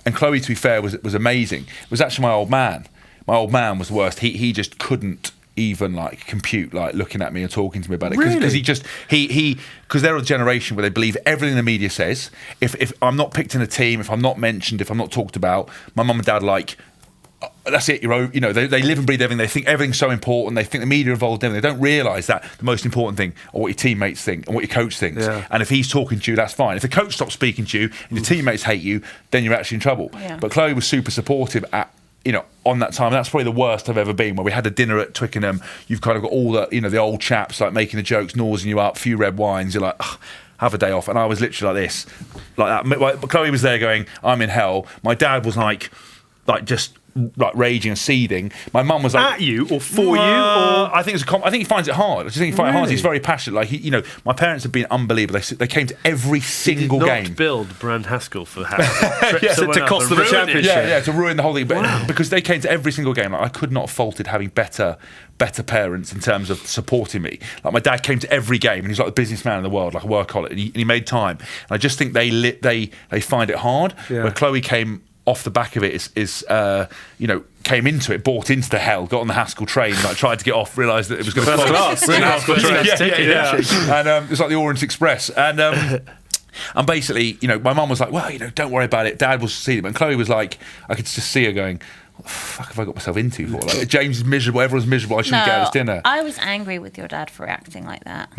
And Chloe, to be fair, was amazing. It was actually my old man. My old man was the worst. He just couldn't even like compute like looking at me and talking to me about it because because they're a generation where they believe everything the media says. If I'm not picked in a team, if I'm not mentioned, if I'm not talked about, my mum and dad are like, that's it, they live and breathe everything. They think everything's so important. They think the media involved in everything. They don't realise that the most important thing are what your teammates think and what your coach thinks. Yeah. And if he's talking to you, that's fine. If the coach stops speaking to you and your teammates hate you, then you're actually in trouble. Yeah. But Chloe was super supportive on that time. That's probably the worst I've ever been, where we had a dinner at Twickenham. You've kind of got all the old chaps like making the jokes, nosing you up, few red wines. You're like, have a day off. And I was literally like this, like that. But Chloe was there going, I'm in hell. My dad was like just like raging and seething. My mum was like, at you or for you, or I think I think he finds it hard. I just think he finds it hard. He's very passionate. Like my parents have been unbelievable. They came to every single game. Not build brand Haskell for Haskell. to cost them a championship. Yeah, to ruin the whole thing. But because they came to every single game, like, I could not have faulted having better parents in terms of supporting me. Like my dad came to every game, and he's like the busiest man in the world, like a workaholic, and he made time. And I just think they find it hard. Yeah. Where Chloe came off the back of it came into it, bought into the hell, got on the Haskell train, like tried to get off, realised that it was going to First class. And it's like the Orient Express. And basically, my mum was like, well, don't worry about it. Dad will see them. And Chloe was like, I could just see her going, what the fuck have I got myself into for? Like, James is miserable, everyone's miserable, I shouldn't get out of this dinner. I was angry with your dad for reacting like that.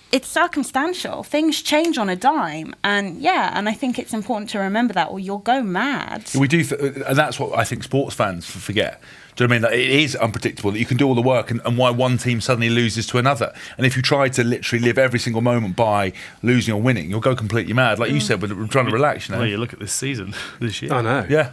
It's circumstantial. Things change on a dime. And I think it's important to remember that, or you'll go mad. We do, and that's what I think sports fans forget. Do you know what I mean? That it is unpredictable, that you can do all the work, and why one team suddenly loses to another. And if you try to literally live every single moment by losing or winning, you'll go completely mad. Like you said, we're trying to relax, Well, you look at this season, this year. I know. Yeah.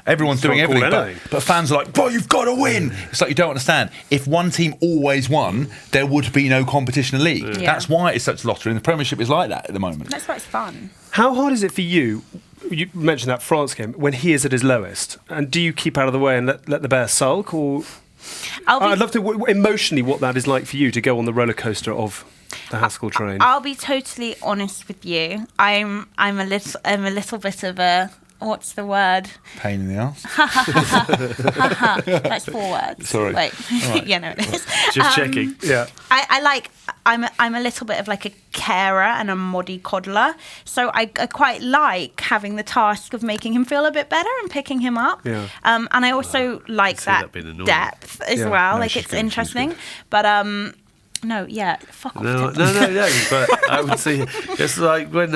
Everyone's doing everything, but fans are like, bro, you've got to win. It's like, you don't understand. If one team always won, there would be no competition in the league. Yeah. That's why it's such a lottery, and the Premiership is like that at the moment. That's why it's fun. How hard is it for you? You mentioned that France game when he is at his lowest, and do you keep out of the way and let the bear sulk, or? I'd love to emotionally what that is like for you to go on the roller coaster of the Haskell train. I'll be totally honest with you. I'm a little bit of a, what's the word? Pain in the arse. That's 4 words. Sorry. Wait. Right. Yeah, no, it is. Just checking. Yeah. I'm a little bit of like a carer and a moddy coddler, so I quite like having the task of making him feel a bit better and picking him up. Yeah. And I also like that depth as well. No, like it's interesting, but no, yeah, fuck off. No. But I would say it's like when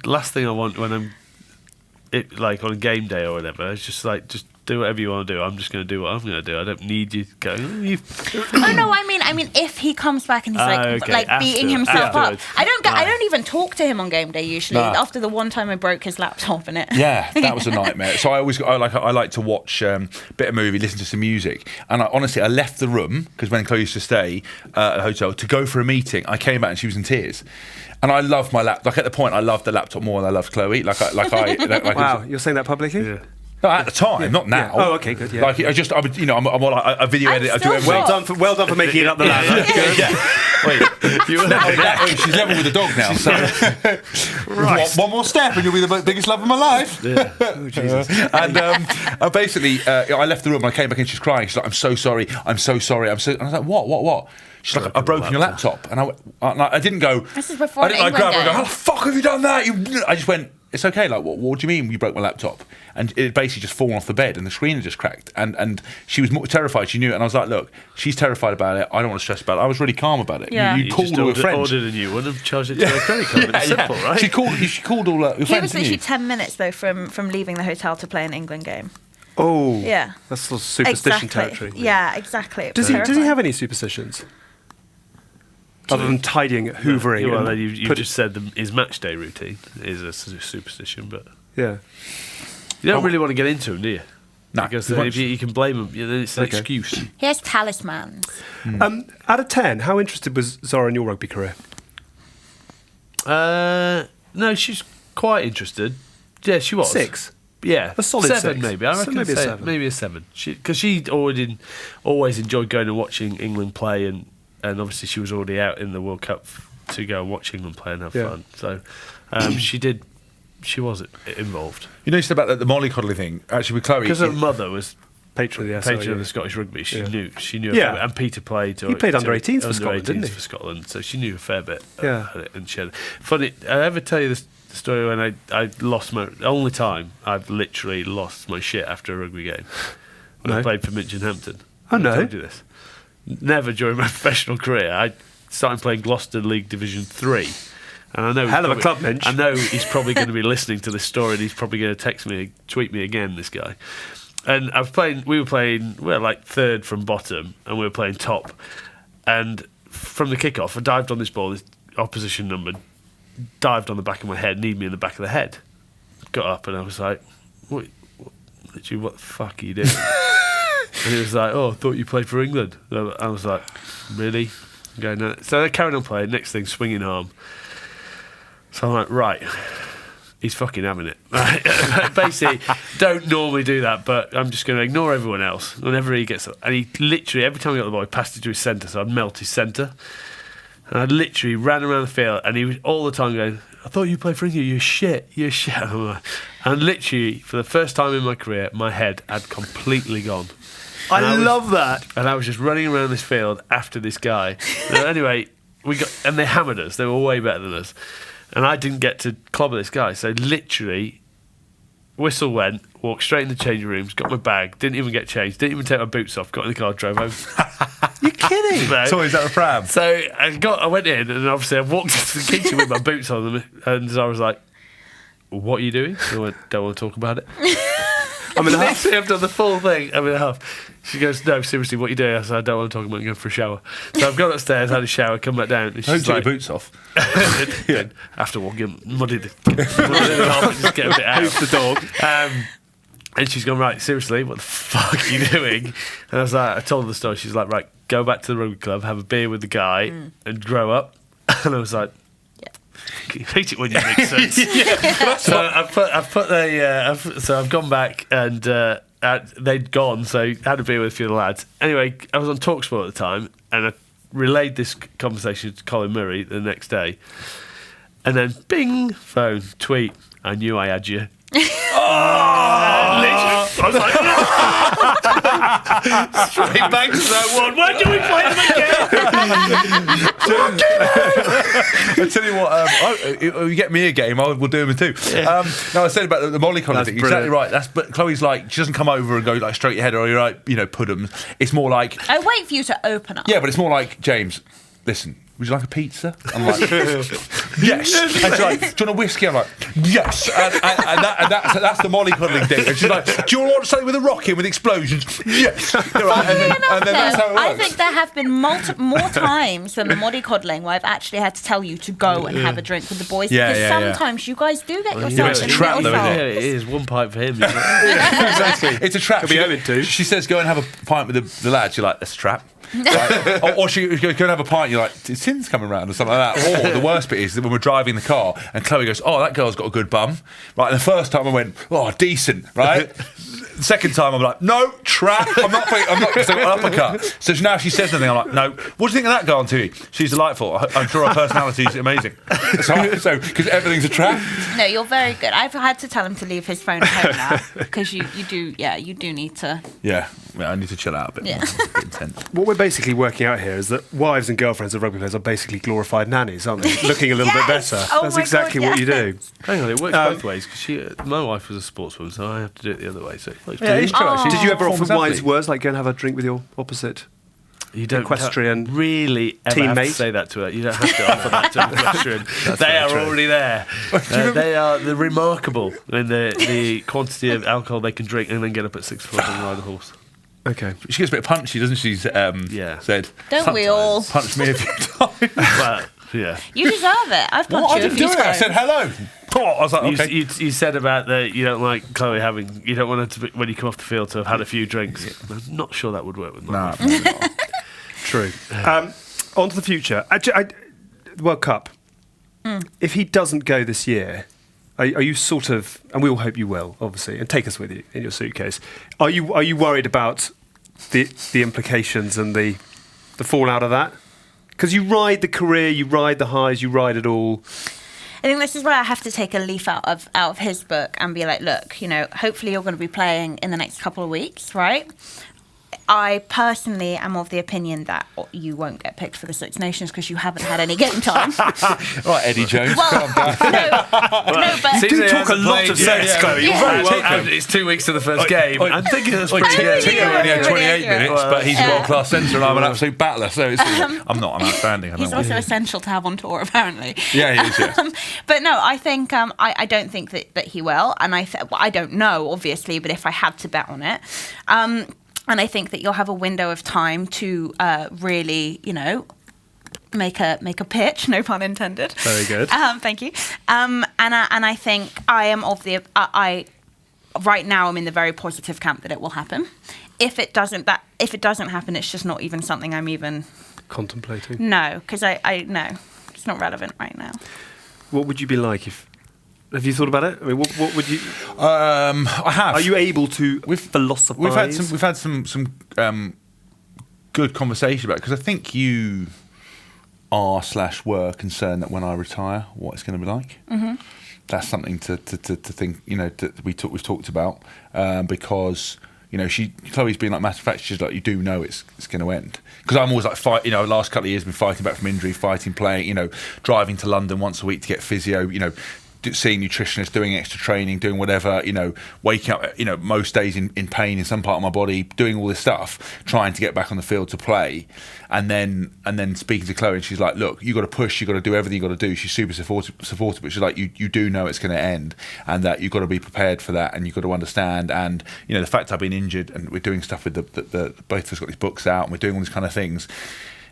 last thing I want when I'm like on a game day or whatever, it's just like just do whatever you want to do. I'm just going to do what I'm going to do. I don't need you to go. Oh no, I mean, if he comes back and he's beating himself up, I don't even talk to him on game day usually. After the one time I broke his laptop in it. Yeah, that was a nightmare. So I like to watch a bit of movie, listen to some music, and I left the room because when Chloe used to stay at a hotel to go for a meeting, I came back and she was in tears. And I love my laptop. Like at the point, I loved the laptop more than I loved Chloe. Wow, you're saying that publicly? Yeah. No, at the time, not now. Yeah. Oh, okay, good. Yeah. Like I would, I'm like a video edit. I do everything. Well done for making it up the ladder. Wait, she's level with the dog now. So one more step, and you'll be the biggest love of my life. Yeah. Oh, Jesus. And basically, I left the room. And I came back and she's crying. She's like, "I'm so sorry. I'm so sorry. And I was like, "What?" She's like, I've broken your laptop. And I didn't go. This is before I didn't grab her and go, game. how the fuck have you done that? I just went, it's okay. Like, what do you mean you broke my laptop? And it had basically just fallen off the bed and the screen had just cracked. And she was terrified. She knew it. And I was like, look, she's terrified about it. I don't want to stress about it. I was really calm about it. Yeah. You called all your friends. Ordered a new one and charged it to her credit card. It's simple, right? She called all your friends. He was literally 10 minutes though from leaving the hotel to play an England game. Oh. Yeah. That's sort of superstition territory. Yeah, exactly. Does he have any superstitions? Other than tidying, hoovering. Well, then you just said his match day routine is a superstition, but yeah, you don't really want to get into him, do you? No, because he if you can blame him, then it's an excuse. He has talismans. Out of 10, how interested was Zara in your rugby career? No, she's quite interested. Yeah, she was 6. Yeah, A solid 7 6. maybe. I So reckon maybe a 7. Maybe a 7. Because she always enjoyed going and watching England play, and obviously she was already out in the World Cup to go and watch England play and have fun. So she was involved. You know, you said about the mollycoddling thing. Actually, with Chloe, Because her mother was Patron of the patron of the Scottish Rugby. She knew. Yeah. And Peter played. He played under 18s for Scotland, didn't he? For Scotland, so she knew a fair bit. Yeah. And she had. Funny, I ever tell you the story when I lost my only time I've literally lost my shit after a rugby game when I played for Minchinhampton. Oh no! I told you this. Never during my professional career. I started playing Gloucester League Division 3. And I know hell of a club, Minch. I know he's probably going to be listening to this story, and he's probably going to text me, tweet me again. This guy, and we were like third from bottom, and we were playing top. And from the kickoff, I dived on this ball. This opposition number dived on the back of my head, kneed me in the back of the head. Got up, and I was like, "What the fuck are you doing?" And he was like, "Oh, I thought you played for England." And I was like, "Really?" Going no. So they carried on playing. Next thing, swinging arm. So I'm like, right, he's fucking having it. Basically, don't normally do that, but I'm just going to ignore everyone else whenever he gets up. And he literally, every time he got the ball, he passed it to his centre, so I'd melt his centre. And I literally ran around the field, and he was all the time going, "I thought you played for England, you're shit. And literally, for the first time in my career, my head had completely gone. I love that. And I was just running around this field after this guy. Anyway, and they hammered us. They were way better than us. And I didn't get to clobber this guy. So literally, whistle went, walked straight in the changing rooms, got my bag, didn't even get changed, didn't even take my boots off, got in the car, drove home. You're kidding? So is that a pram? So I went in, and obviously I walked into the kitchen with my boots on them, and I was like, "What are you doing?" I went, "Don't want to talk about it." I'm in a huff. Literally, I've done the full thing. I'm in a huff. She goes, "No, seriously, what are you doing?" I said, "I don't want to talk about it. I'm going for a shower." So I've gone upstairs, had a shower, come back down. And Don't she's take like, your boots off. After walking, muddied it off, just get a bit out. Who's the dog? And she's gone, "Right, seriously, what the fuck are you doing?" And I was like, I told her the story. She's like, "Right, go back to the rugby club, have a beer with the guy, and grow up." And I was like, I hate it when you make sense. So I've gone back, and they'd gone, so I had a beer with a few of the lads. Anyway, I was on TalkSport at the time, and I relayed this conversation to Colin Murray the next day, and then bing, phone, tweet, "I knew I had you." I was like, straight back to that one. Why do we play them again? I tell you what, you get me a game, we'll do them too. No, I said about the mollycoddling thing. Exactly right. But Chloe's like, she doesn't come over and go like straight ahead or you're right, put them. It's more like I wait for you to open up. Yeah, but it's more like, "James, listen, would you like a pizza?" I'm like, "Yes." And she's like, "Do you want a whiskey?" I'm like, "Yes." And that's the mollycoddling thing. And she's like, "Do you want something with a rock in with explosions?" "Yes." And then that's how it works. I think there have been more times than the mollycoddling where I've actually had to tell you to go and have a drink with the boys, because sometimes you guys do get yourself it's a in trap, little though, isn't faults. It is one pipe for him. Exactly. It's a trap. Could be home in 2. She says, "Go and have a pint with the lads." You're like, "That's a trap." Right? or she goes, "Go and have a pint." You're like, "Sin's coming round," or something like that. Or the worst bit is that when we're driving the car and Chloe goes, "Oh, that girl's got a good bum." Right, and the first time I went, "Oh, decent," right? The second time I'm like, "No, trap. I'm not because I got an uppercut." So now she says nothing. I'm like, "No, what do you think of that girl on TV? She's delightful. I'm sure her personality is amazing." So because everything's a trap. No, you're very good. I've had to tell him to leave his phone at home now, because you do need to. Yeah, I need to chill out a bit. Yeah. More. It's a bit intense. What we're basically working out here is that wives and girlfriends of rugby players are basically glorified nannies, aren't they? Looking a little bit Yes! better. Oh That's my exactly God, what you yeah. do. Hang on, it works both ways, because my wife was a sportswoman, so I have to do it the other way. So it works Yeah, it's true, actually. Did you ever offer Performance wise athlete. words like go and have a drink with your opposite? You don't equestrian really ever have to teammate? say that to her. You don't have to offer that to an equestrian. They are already there. They're remarkable in the quantity of alcohol they can drink and then get up at 6 o'clock and ride a horse. Okay. She gets a bit punchy, doesn't she? Said. Don't we all? Punch me a few times. But, yeah. You deserve it. I've punched Well, I you a didn't few do it. I times. said hello. I was like, okay. You said about that you don't like Chloe you don't want her to be, when you come off the field to have had a few drinks. I'm not sure that would work with No, mine. True. On to the future. World Cup. If he doesn't go this year, are you sort of, and we all hope you will, obviously, and take us with you in your suitcase. Are you worried about the implications and the fallout of that? Because you ride the career, you ride the highs, you ride it all. I think this is where I have to take a leaf out of his book and be like, look, hopefully you're going to be playing in the next couple of weeks, right? I personally am of the opinion that you won't get picked for the Six Nations because you haven't had any game time. Right, Eddie Jones. Well, no, but You do talk a lot of sense, Chloe. You're very welcome. It's 2 weeks to the first game. I'm thinking that's pretty good. Tinker only had 28 minutes, but he's a world-class centre and I'm an absolute battler, so I'm not. I'm outstanding. He's also essential to have on tour, apparently. Yeah, he is, yeah. But no, I think I don't think that he will, and I don't know, obviously, but if I had to bet on it. And I think that you'll have a window of time to really, make a pitch. No pun intended. Very good. Thank you. And I think I am right now I'm in the very positive camp that it will happen. If it doesn't happen, it's just not even something I'm even contemplating. No, because I no, it's not relevant right now. What would you be like if? Have you thought about it? I mean, what would you? I have. Are you able to philosophize? We've had some good conversation about it because I think you are/were concerned that when I retire, what it's going to be like. Mm-hmm. That's something to think. That we've talked about because. Chloe's been like, matter of fact, she's like, you do know it's going to end. Because I'm always like, last couple of years been fighting back from injury, playing, driving to London once a week to get physio, seeing nutritionists, doing extra training, doing whatever, waking up, most days in pain in some part of my body, doing all this stuff, trying to get back on the field to play. And then speaking to Chloe, and she's like, look, you got to push, you got to do everything you got to do. She's super supportive, but she's like, you do know it's going to end and that you've got to be prepared for that and you've got to understand. And, the fact I've been injured and we're doing stuff with the both of us got these books out and we're doing all these kind of things.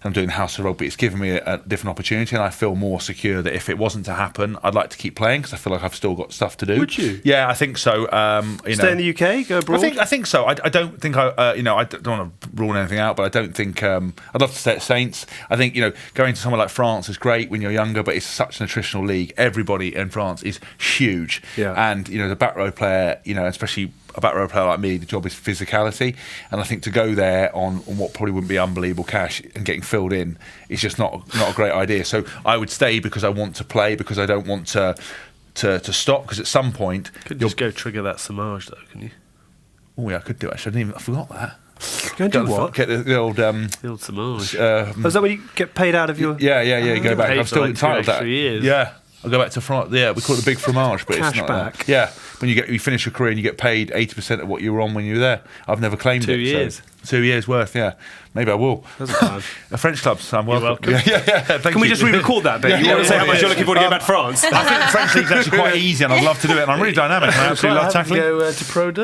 I'm doing the House of Rugby. It's given me a different opportunity, and I feel more secure that if it wasn't to happen, I'd like to keep playing because I feel like I've still got stuff to do. Would you? Yeah, I think so. Stay in the UK, go abroad. I think so. I don't think I don't want to rule anything out, but I don't think I'd love to stay at Saints. I think going to somewhere like France is great when you're younger, but it's such an attritional league. Everybody in France is huge, and the back row player, especially a back row player like me, the job is physicality, and I think to go there on what probably wouldn't be unbelievable cash and getting filled in is just not a great idea. So I would stay because I want to play, because I don't want to stop, because at some point could just go trigger that Samaj though, can you? Oh yeah, I could do it. Actually, I forgot that. Go and do what? Get the old Samaj. Is that when you get paid out of your? Yeah. You go back. I'm still entitled to that. Years. Yeah. I'll go back to France. Yeah, we call it the big fromage, but Cash it's not back. That. Yeah, when you finish your career and you get paid 80% of what you were on when you were there. I've never claimed 2 it. years. So 2 years worth. Yeah, maybe I will. That's bad. A French club, Sam. Welcome. You're welcome. Yeah. Thank Can we you. just re-record that bit? You want to say how much you're looking for to get back to France? I think the French league's actually quite easy, and I'd love to do it. And I'm really dynamic. And I absolutely love tackling. Go to Pro D.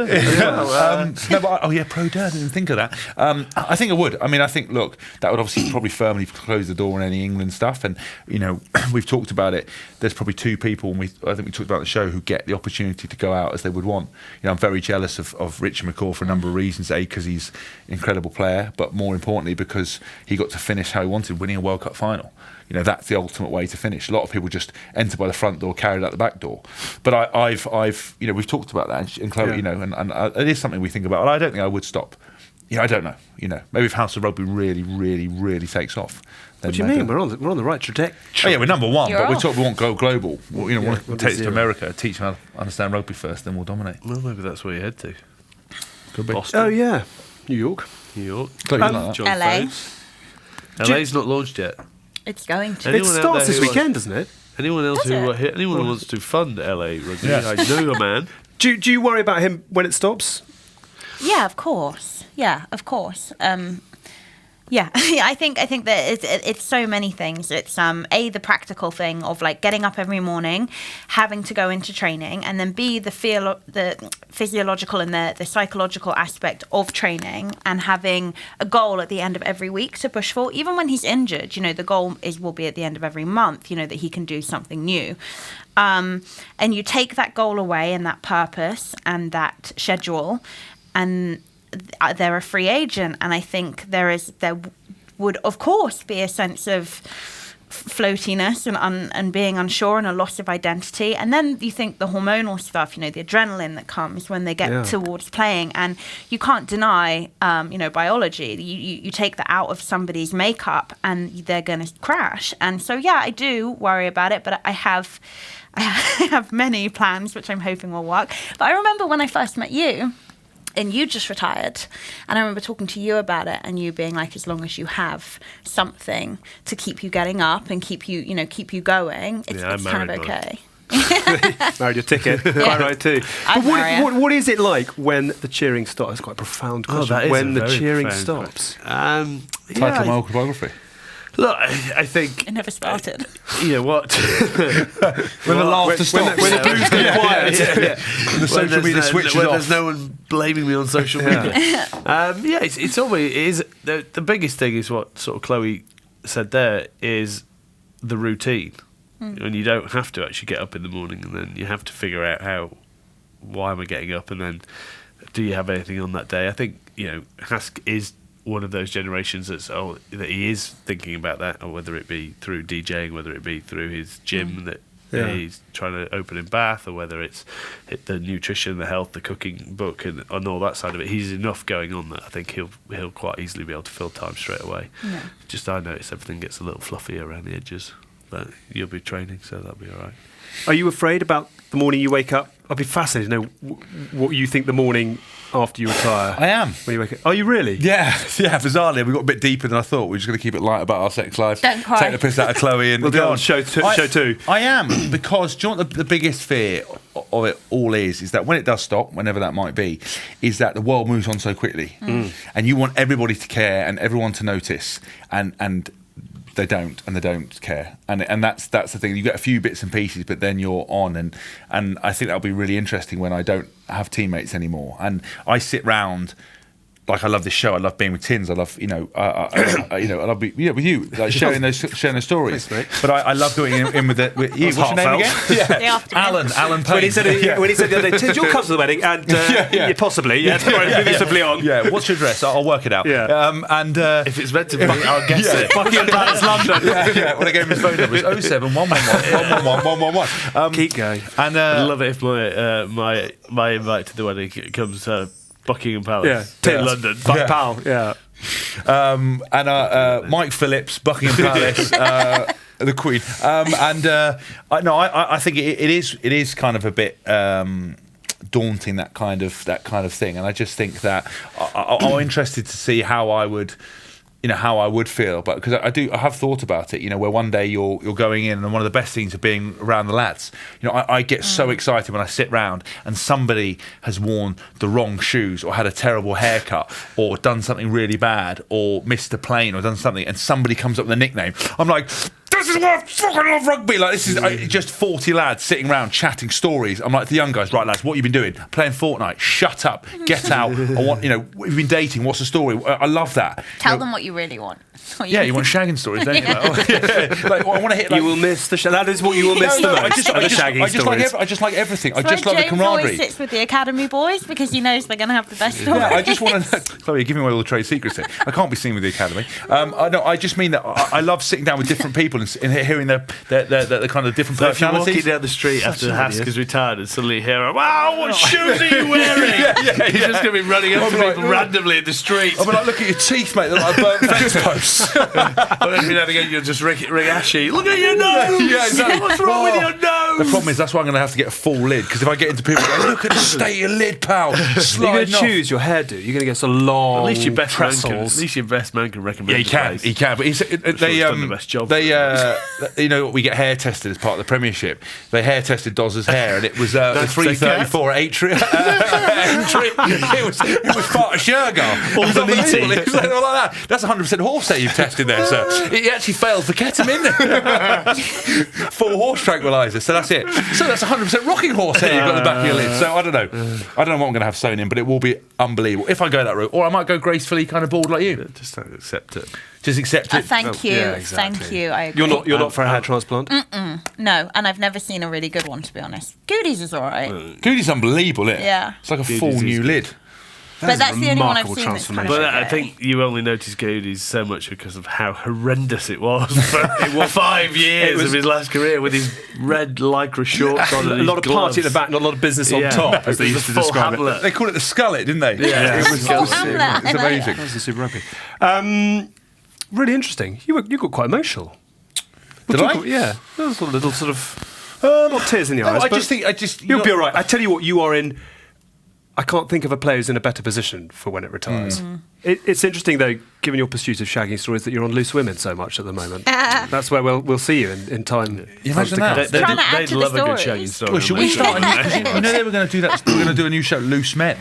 Pro D. I didn't think of that. I think I would. I mean, I think look, that would obviously probably firmly close the door on any England stuff. And we've talked about it. There's probably two people, and I think we talked about the show, who get the opportunity to go out as they would want. I'm very jealous of Richard McCaw for a number of reasons. A, because he's an incredible player, but more importantly because he got to finish how he wanted, winning a World Cup final. That's the ultimate way to finish. A lot of people just enter by the front door, carried out the back door. But I've we've talked about that, and Chloe, and it is something we think about. And I don't think I would stop. I don't know. Maybe if House of Rugby really, really, really takes off. What do you mean? We're on the right trajectory. Oh yeah, we're number one, You're but off. we won't go global. We want to take it to America, teach them how to understand rugby first, then we'll dominate. Well, maybe that's where you head to. Could be. Boston. Oh yeah, New York. Chloe, you like that? John LA. Foes. LA's not launched yet. It's going to. Anyone It out starts there this who weekend, doesn't it? Anyone else Does it? anyone who wants to fund LA Rugby? Yeah. I know a man. Do you worry about him when it stops? Yeah, of course. Yeah, I think that it's so many things. It's the practical thing of like getting up every morning, having to go into training, and then B, the physiological and the psychological aspect of training, and having a goal at the end of every week to push for. Even when he's injured, the goal will be at the end of every month, that he can do something new. And you take that goal away and that purpose and that schedule, and they're a free agent, and I think there would of course be a sense of floatiness and being unsure and a loss of identity. And then you think the hormonal stuff, the adrenaline that comes when they get towards playing, and you can't deny biology. You take that out of somebody's makeup and they're going to crash. And so I do worry about it, but I have many plans which I'm hoping will work. But I remember when I first met you, and you just retired, and I remember talking to you about it, and you being like, as long as you have something to keep you getting up and keep you going, it's kind of okay. Married your ticket. Quite right too. But what is it like when the cheering stops? It's quite a profound question. That is when the very cheering profound stops. Title of my autobiography. Look, I think it never started. What? When the laughter stops. When the booze get quiet. When the social media switches off. There's no one blaming me on social media. It's always the biggest thing is what sort of Chloe said there is the routine. And you don't have to actually get up in the morning, and then you have to figure out why am I getting up, and then do you have anything on that day? I think Hask is one of those generations that he is thinking about that, or whether it be through DJing, whether it be through his gym that he's trying to open in Bath, or whether it's the nutrition, the health, the cooking book, and all that side of it. He's enough going on that I think he'll quite easily be able to fill time straight away. Yeah. Just I notice everything gets a little fluffy around the edges, but you'll be training, so that'll be all right. Are you afraid about the morning you wake up? I'd be fascinated to know what you think the morning after you retire. I am. When you wake up. Are you really? Yeah, bizarrely. We got a bit deeper than I thought. We're just going to keep it light about our sex life. Don't cry. Take the piss out of Chloe and we'll do it on show two. I am, because do you know what the biggest fear of it all is that when it does stop, whenever that might be, is that the world moves on so quickly. And you want everybody to care and everyone to notice, and they don't care, and that's the thing. You get a few bits and pieces, but then you're on, and I think that'll be really interesting when I don't have teammates anymore, and I sit round. Like, I love this show. I love being with Tins. I love, I love being with you, like sharing those stories. Thanks, but I love doing it in with you. What's your name again? Alan Payne. When he said the other day, Tins, you'll come to the wedding, and possibly, possibly on. Yeah. What's your address? I'll work it out. Yeah. And if it's meant to be, I'll guess it. Buckingham Palace, London. Yeah. When I gave him his phone number, it's 07111 Keep going. And I love it if my invite to the wedding comes. Buckingham Palace, London, Pal, and Mike Phillips, Buckingham Palace, the Queen, I think it is kind of a bit daunting, that kind of thing, and I just think that I'm interested to see how I would feel, but because I have thought about it, where one day you're going in, and one of the best things of being around the lads, I get so excited when I sit round and somebody has worn the wrong shoes, or had a terrible haircut, or done something really bad, or missed a plane, or done something, and somebody comes up with a nickname. I'm like, this is why I fucking love rugby. Like, this is just 40 lads sitting around chatting stories. I'm like, the young guys, right, lads, what have you been doing? Playing Fortnite. Shut up. Get out. I want, we've been dating. What's the story? I love that. Tell them what you really want. You want shagging stories, don't you? Like, I want to hit. Like, you will miss the that is what you will miss the most. I just like everything. I just love the camaraderie. James always sits with the academy boys because he knows they're going to have the best stories. Yeah, I just want to. Chloe, you're giving away all the trade secrets here. I can't be seen with the academy. I just mean that I love sitting down with different people and hearing the kind of different personalities. If you're walking down the street after Hask is retired and suddenly hear, wow, what shoes are you wearing? You're just going to be running up to people randomly in the street. I'll be like, look at your teeth, mate. They're like burnt fence posts. But every now and again, you'll just ring Ashy. Look at your nose. Yeah, exactly. What's wrong with your nose? The problem is that's why I'm going to have to get a full lid, because if I get into people going, look at the state of your lid, pal. You're going to choose your hairdo. You're going to get some long At least your best man can recommend. Yeah, he can. But they done the best job. You know, we get hair tested as part of the Premiership. They hair tested Doz's hair, and it was the 334 at entry. It was part of Shergar. All the meeting. It was all like that. That's 100% horse hair you've tested there, sir. It actually failed for ketamine. 4 horse tranquilizer. So that's it. So that's 100% rocking horse hair you've got in the back of your lid. So I don't know. I don't know what I'm going to have sewn in, but it will be unbelievable if I go that route. Or I might go gracefully kind of bald like you. Just accept it. Just accept it. Thank you. Yeah, exactly. Thank you. I agree. You're not for a hair transplant? No, and I've never seen a really good one, to be honest. Goody's is all right. Goody's unbelievable, isn't it? Yeah. It's like a full new lid. But that's the only one I've remarkable seen that's kind of But okay. I think you only noticed Goody's so much because of how horrendous it was for 5 years of his last career with his red lycra shorts on and a lot of his gloves. party at the back, not a lot of business on top, as they used to full describe Hamlet. They called it the skullet, didn't they? Yeah. It was Full Hamlet, I it's know, amazing. That was the Super Rugby. Really interesting. You got quite emotional. Did I? Yeah. There was a little sort of not tears in the eyes. I but just you'll be all right. I tell you what, you are in. I can't think of a player who's in a better position for when it retires. It's interesting, though, given your pursuit of shagging stories, that you're on Loose Women so much at the moment. That's where we'll see you in time. You imagine that? Trying to add They'd to the love a good stories. shagging story. Well, should we start? You know they were going to do that. We're going to do a new show, Loose Men.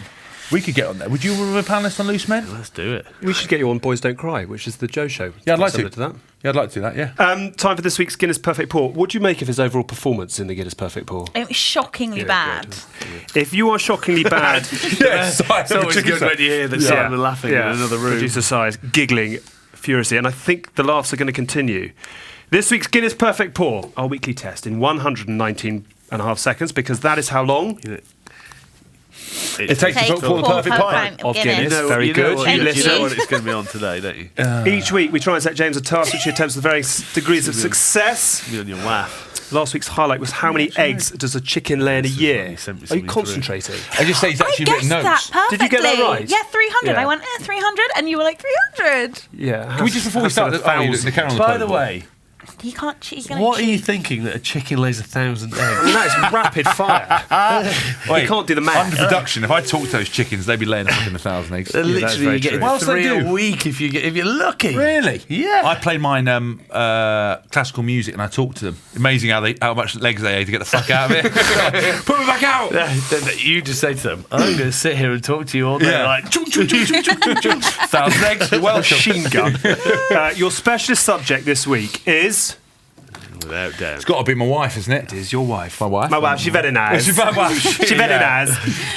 We could get on there. Would you be a panelist on Loose Men? Let's do it. We should get you on Boys Don't Cry, which is the Joe show. Yeah, I'd like Similar to. that. Yeah, I'd like to do that. Yeah. Time for this week's Guinness Perfect Pour. What do you make of his overall performance in the Guinness Perfect Pour? It was shockingly bad. If you are shockingly bad, Yes, It's always good when you hear that Simon laughing in another room. Producer size giggling furiously, and I think the laughs are going to continue. This week's Guinness Perfect Pour, our weekly test in 119.5 seconds, because that is how long It takes to pour the perfect pint of Guinness. You know, Very good. You know Thank you. what it's going to be on today, don't you? Each week we try and set James a task which he attempts with varying degrees of success. Be on your laugh. Last week's highlight was how many eggs does a chicken lay in a year? He sent me Are you something concentrating? I just say he's actually I written guessed notes. that perfectly. Did you get that right? Yeah, 300. Yeah. I went, 300, and you were like, 300. Yeah. Can we just, before we start, the camera on the By the table. way, He can't. He's going to what are you thinking that a chicken lays 1,000 eggs? That is rapid fire. You can't do the math. Under production, if I talked to those chickens, they'd be laying fucking 1,000 eggs. that's Literally, very you get true. What else they 3 a do? week if you're lucky. Really? Yeah. I played mine classical music and I talked to them. Amazing how much legs they ate to get the fuck out of it. Put me back out. Then you just say to them, I'm going to sit here and talk to you all day. Yeah. Like, choo, choo, choo, choo, choo, choo. 1,000 eggs. You're welcome. Machine gun. Your specialist subject this week is. Without doubt. It's got to be my wife, isn't it? It is your wife. My wife? My wife. She very nice. She's my wife. She very nice.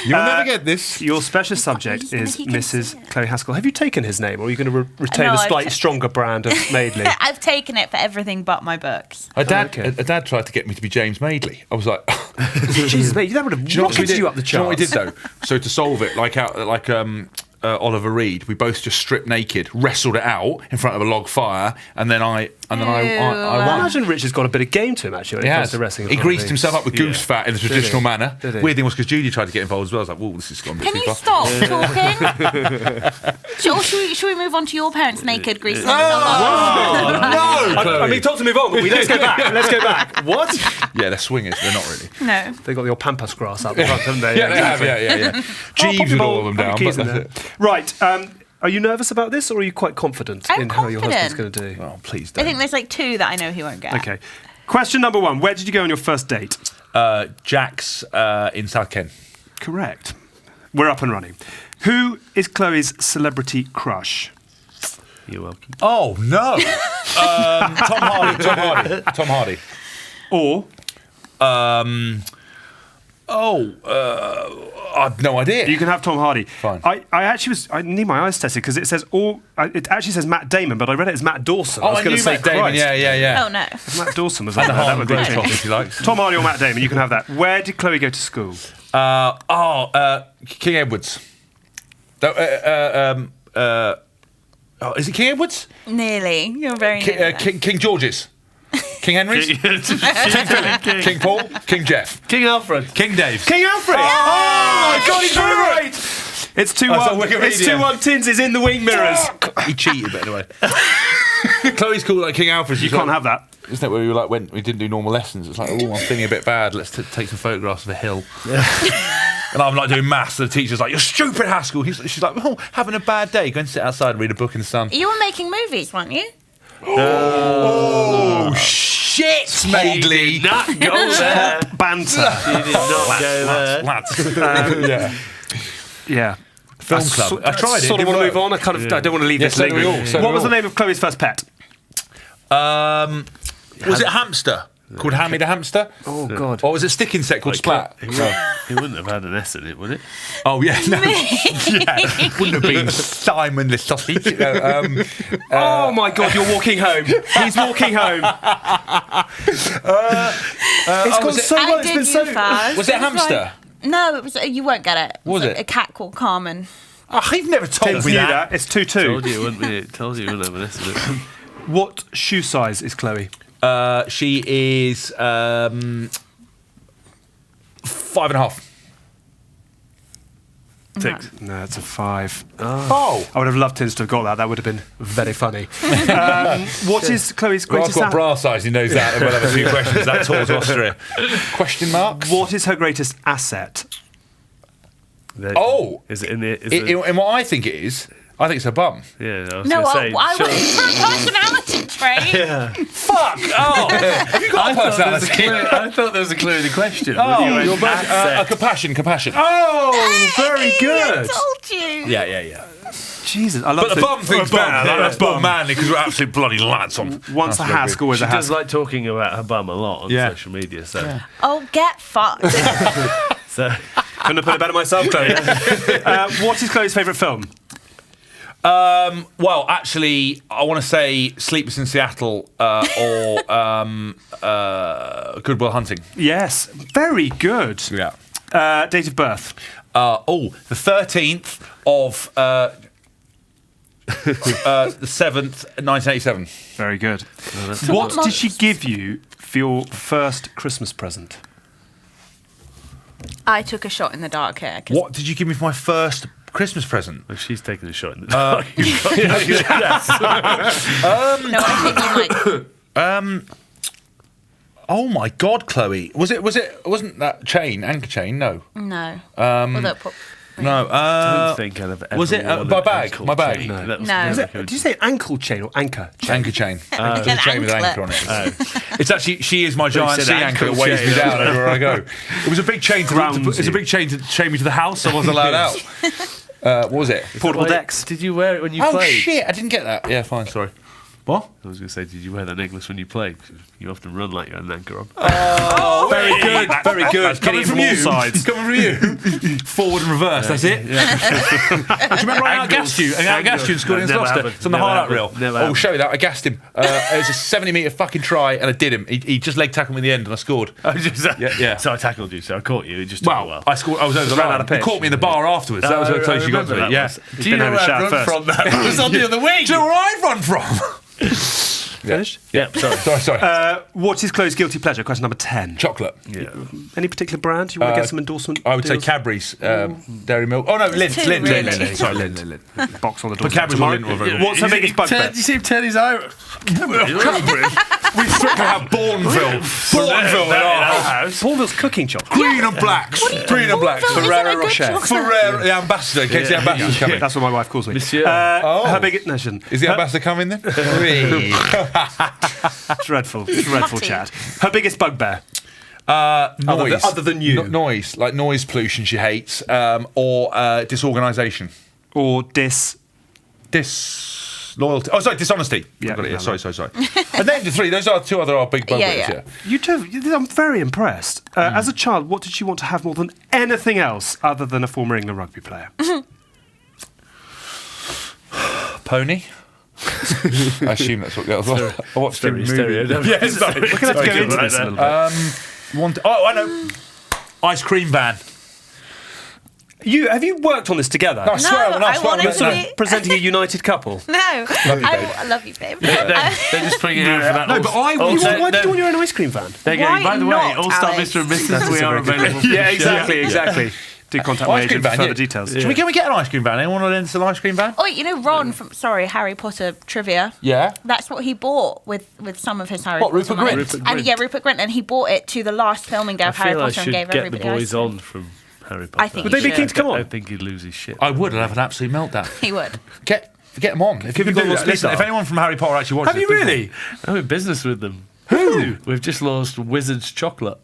You'll never get this. Your specialist subject just gonna is keep it Mrs. Chloe Haskell. Have you taken his name, or are you going to retain No, the I've slightly stronger brand of Madeley? I've taken it for everything but my books. A dad tried to get me to be James Madeley. I was like, Jesus, mate, that would have do you know what we rocketed did? you up the Do you know what we charts. did though? So to solve it, Oliver Reed, we both just stripped naked, wrestled it out in front of a log fire, and then I won. I imagine Richard's got a bit of game to him, actually, when He it comes has. to wrestling. He greased himself up with goose fat in the traditional he? manner. Did he? Weird thing was because Judy tried to get involved as well. I was like, "Whoa, this is gone a bit Can too you far." stop talking? Should we move on to your parents' naked grease? No! I mean, talk to move on, but let's go back. Let's go back. What? Yeah, they're swingers. They're not really. No. They got the old pampas grass up the front, haven't they? Yeah, they have. Yeah. Jeeves would all of them down. But that's it. Right. Are you nervous about this, or are you quite confident I'm in how your husband's going confident. to do? Oh, please I don't. think there's like 2 that I know he won't get. Okay. Question number 1. Where did you go on your first date? Jack's in South Kent. Correct. We're up and running. Who is Chloe's celebrity crush? You're welcome. Oh no! Tom Hardy. Or I've no idea. you can have Tom Hardy. Fine. I need my eyes tested because it says it actually says Matt Damon, but I read it as Matt Dawson. I was I going knew to say Matt Damon. Christ. Yeah. Oh no. If Matt Dawson was on And the there, that Harlem would be Globetrotters, interesting. if he likes. Tom Hardy or Matt Damon, you can have that. Where did Chloe go to school? King Edward's. Is it King Edward's? Nearly. You're very near there. King George's. King Henry's. King Philip. King Paul. King Jeff. King Alfred. King Dave. King Alfred! Oh my God, he's very right! It's 2-1. That's on Wikipedia. It's 2-1. Tins is in the wing mirrors. He cheated, but anyway. Chloe's called like King Alfred. You can't have that. isn't it? Where we were like, when we didn't do normal lessons, it's like, oh, I'm feeling a bit bad. Let's take some photographs of a hill. And I'm like doing maths, and the teacher's like, "You're stupid, Haskell." She's like, "Oh, having a bad day. Go and sit outside and read a book in the sun." You were making movies, weren't you? Oh shit, Madeley! Not go there. Banter. You did not go there. Lads. Yeah. Film club. I tried it. Sort of didn't want to move work. on. I don't want to leave this so do we lingering. all, so do What we was the all. name of Chloe's first pet? Was it hamster? Called Hammy the hamster? Oh, God. Or was it stick insect called Splat? He wouldn't have had an S in it, would it? Oh yeah, no. Yeah, wouldn't have been Simon the sausage. Oh, my God, you're walking home. He's walking home. It's gone so well. It's been so... Was it a hamster? No, it was. You won't get it. Was it? A cat called Carmen. Oh, I've never told me that. It's 2-2. Told you it wouldn't have an S in it. What shoe size is Chloe? She is 5.5. 6. No, it's a 5. Oh. I would have loved Tins to have got that. That would have been very funny. What is Chloe's Well, I've greatest... got bra size, he knows that, and we'll have a few questions. That Tour to Austria. Question marks? What is her greatest asset? Oh! Is it in the... In what I think it is, I think it's her bum. Yeah, I was No, going to say... I went for a personality trait. Yeah. Fuck! Oh! Have you got a personality? I thought there was a clue in the question. Oh, You went your compassion. Oh, very good. I told you. Yeah. Jesus, I love But the bum thing's better. That's more manly because we're absolute bloody lads on. Once a Haskell, always She a does Haskell. like talking about her bum a lot on Yeah. social media, so... Oh, get fucked. so Couldn't have put it better myself, Chloe. What is Chloe's favourite film? Well, actually, I want to say Sleepless in Seattle or Good Will Hunting. Yes, very good. Yeah. Date of birth? The 13th of the 7th, 1987. Very good. So What what did she give you for your first Christmas present? I took a shot in the dark here. 'Cause What did you give me for my first Christmas present? if she's taking a shot in the dark. No, I think you might. Oh my God, Chloe! Wasn't that chain, anchor chain? No. No. Although it No. I don't think I'd have ever was it, worn my an bag? ankle My bag? chain. No. That was No. never Is Did you say ankle chain or anchor? Anchor chain. An There's a chain with an anklet. anchor on it. It's actually, she is my giant said sea anchor that ankle weighs me chain. down everywhere I go. It was a big chain Grounds it was a you. big chain to chain me to the house. I wasn't allowed out. What was it? Portable Wait, decks. Did you wear it when you Oh played? shit! I didn't get that. Yeah, fine. Sorry. What? I was going to say, did you wear that necklace when you played? 'Cause you often run like you had an anchor on. Oh, very good. Very good. That's coming from you. Coming from you. Forward and reverse. That's it. Do you remember I outgassed you? I outgassed you in school against Never Gloucester. happened. It's on the Never highlight happened. reel. Never I'll happened. show you that. I gassed him. It was a 70-metre fucking try, and I did him. He just leg tackled me in the end, and I scored. Yeah. So I tackled you, so I caught you. It just took a Well, while. I scored. I was over the ran line. out of You pitch. caught me in the bar afterwards. That was how close you got to me. Yeah. Do you know where I run from that? It was on the other wing. Do you know where I run from? Finished? Yeah, sorry. Sorry. What is Chloe's guilty pleasure? Question number 10. Chocolate. Yeah. Any particular brand? You want to get some endorsement? I would say deals? Cadbury's, Dairy Milk. Oh no, Lindt. two, really. Sorry, Lindt. Box on the door. But Cadbury's or Lindt were very good. What's her biggest bugbear? Did you see Teddy's Irish? We strictly have Bourneville. Bourneville in our house. Bourneville's cooking chocolate. Green and blacks. Green and blacks. Bourneville isn't a Ferrero good Rocher. chocolate. Ferrero, the ambassador, in case the ambassador's coming. That's what my wife calls me. Monsieur. Her biggest... No, she doesn't. Is the ambassador coming then? Dreadful chat. Her biggest bugbear? Noise. Other than you. Noise. Like noise pollution she hates. Or disorganisation. Or Disloyalty. Oh, sorry, dishonesty. Yeah, I've got it, no, yeah. Sorry. I named the three. Those are two other big bugbears, Yeah. You two, I'm very impressed. As a child, what did she want to have more than anything else other than a former England rugby player? Pony. I assume that's what girls want. I watched a movie. Stereo. Yeah, sorry. We're going to have to go into this a little bit. I know. Ice cream van. Have you worked on this together? No, I wanted You're to sort be- of presenting a united couple. No. I love you, babe. They're just putting it out for that. No, but I Why would. did you want your own ice cream van? They're going, Why by the way, not, all star Alex? Mr. and Mrs. We are available. Yeah, exactly. Do contact my agent for further details. Can we get an ice cream van? Anyone want to lend us an ice cream van? Oh, you know Ron from Harry Potter trivia. Yeah. That's what he bought with some of his Harry Potter. Rupert money. Grint? Rupert Grint, and he bought it to the last filming day of Harry Potter and gave everybody. I get the boys on from Harry Potter. I think would they be keen to come on? I think he'd lose his shit. I would. I'd have an absolute meltdown. He would. Get them on. If you can do that. Listen, if anyone from Harry Potter actually watches, have you really? I'm in business with them. Who? We've just launched Wizard's Chocolate.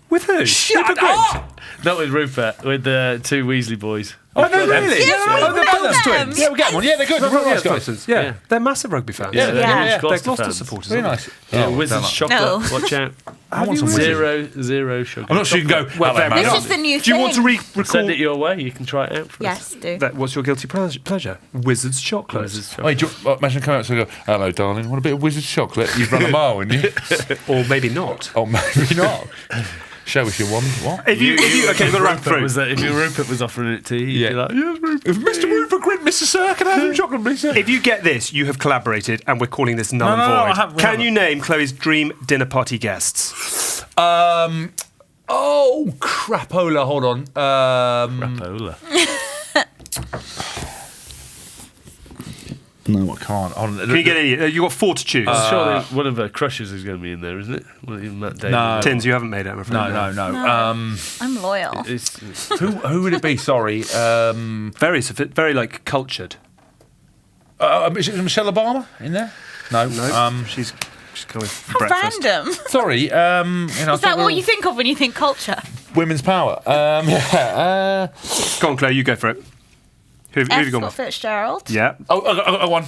With who? Shut up! Not with Rupert, with the two Weasley boys. Oh, no, really? Yeah, they're Brothers twins. Yeah, we get them on. Yeah, they're good. They're real nice guys. Yeah, they're massive rugby fans. Yeah, Yeah. They're Gloucester Gloucester fans. supporters. Very aren't nice. Yeah, Oh, Wizard's damn it. Chocolate. No. Watch out. I want some Zero sugar. I'm not sure you can go. Well, hello, fair man. This is the new Do you want to thing. recall? Send it your way. You can try it out for us. Yes, do. What's your guilty pleasure? Wizard's chocolate. Wizard's Chocolate. Wait, imagine coming up and go, hello, darling, want a bit of Wizard's chocolate? You've run a mile, haven't you? Or maybe not. Oh, maybe not. Show us your one. What? If you okay, you've got to run Rupert through. was that if your Rupert was offering it to you, you'd be like, yes, Rupert. If Mr. Rupert Grint, Mr. Sir, can I have some chocolate, please, sir? If you get this, you have collaborated, and we're calling this null and No, void. I haven't- we Can haven't. you name Chloe's dream dinner party guests? Oh, crapola, hold on. Rapola. No, I can't. Hold on. Can you get any? You've got 4 to choose. Surely one of her crushes is going to be in there, isn't it? Well, even that day. No. Tins, you haven't made it, I'm afraid. No. I'm loyal. Who would it be? Sorry. Very like cultured. Is it Michelle Obama in there? No. No, she's coming for How breakfast. random. Sorry. Is that what you think of when you think culture? Women's power. Yeah. Go on, Chloe, you go for it. Who have F. you gone Scott with? Fitzgerald. Yeah. Oh, one.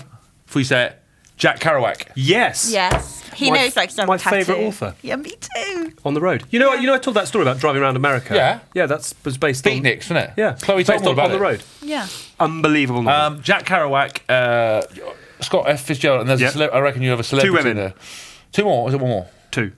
Before you say it, Jack Kerouac. Yes. Yes. He My- knows like some my tattoo. favourite author. Yeah, me too. On the road. You know, I told that story about driving around America. Yeah. Yeah, that was based on. Beatniks, wasn't it? Yeah. Chloe based told me on, about on the it. road. Yeah. Unbelievable. novel. Jack Kerouac, Scott F. Fitzgerald, and there's Yeah. I reckon you have a celebrity women. there. 2 more? Is it one more? 2.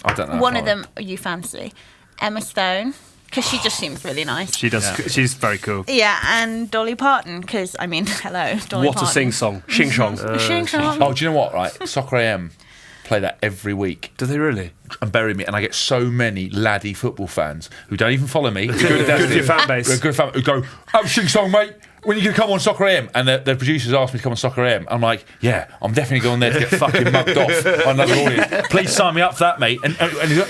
I don't know. One of them you fancy. Emma Stone, because she just seems really nice. She does. She's very cool. Yeah, and Dolly Parton, because, I mean, hello, Dolly What Parton. a sing-song. Shing-shong. Shing Shong. Oh, do you know what? Right, Soccer AM play that every week Do they really? and bury me, and I get so many laddie football fans who don't even follow me. Good for your fan base. Good fan who go, oh, Shing Song, mate. When are you going to come on Soccer AM? And the producers asked me to come on Soccer AM. I'm like, yeah, I'm definitely going there to get fucking mugged off by another audience. Please sign me up for that, mate. And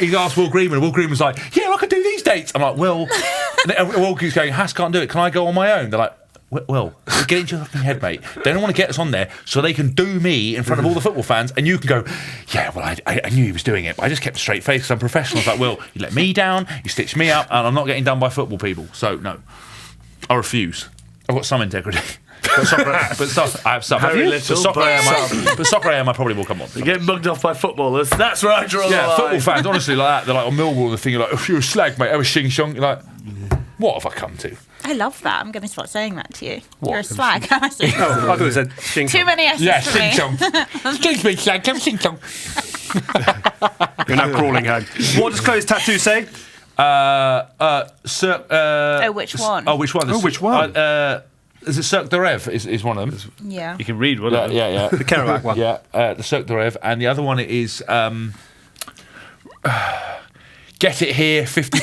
he asked Will Greenman, and Will Greenman's like, yeah, I can do these dates. I'm like, Will. And Will keeps going, Hass can't do it. Can I go on my own? They're like, Will, get into your fucking head, mate. They don't want to get us on there so they can do me in front of all the football fans, and you can go, yeah, well, I knew he was doing it, but I just kept a straight face because I'm professional. It's like, Will, you let me down, you stitched me up, and I'm not getting done by football people. So, no. I refuse. I've got some integrity. But I have some. Very little, But Soccer AM, I probably will come on. You get mugged off by footballers. That's where I draw the Yeah, line. football fans, honestly, like that. They're like on Millwall, the thing, you're like, oh, you're a slag, mate. I was Shing Shong. You're like, what have I come to? I love that. I'm going to start saying that to you. What? You're a slag. I see. Oh, I thought it said shing-shong. Too many S's Yeah, for me. Shing Shong. Excuse me, slag, come Shing Shong. You're now crawling home. What does Chloe's tattoo say? Which one? Oh, which one? Oh, which one? Is it Cirque de Rev? Is one of them? Yeah. You can read one of them. Yeah. The Kerouac one. Yeah, the Cirque de Rev, and the other one is get it here, £50.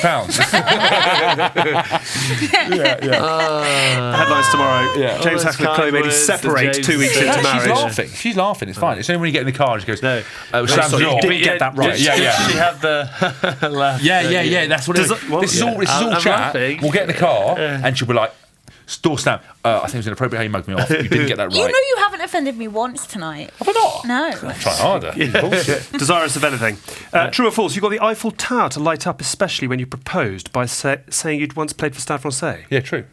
Headlines tomorrow. Yeah. James Oh, that's Haskell and Chloe kind Maybe words separate that 2 weeks James into said. marriage. She's laughing. It's fine. It's only when you get in the car and she goes, No. Sam's sorry, law. you didn't get that right. Yeah. Did she have the laugh? Yeah. That's what it is. Does it- well, This is all I'm chat. laughing. We'll get in the car and she'll be like, door stamp. I think it was inappropriate how you mugged me off. You didn't get that right. You know you haven't offended me once tonight. Have I not? No. Try harder. Bullshit. Desirous of anything. True or false? You got the Eiffel Tower to light up, especially when you proposed by saying you'd once played for Stade Francais. Yeah, true.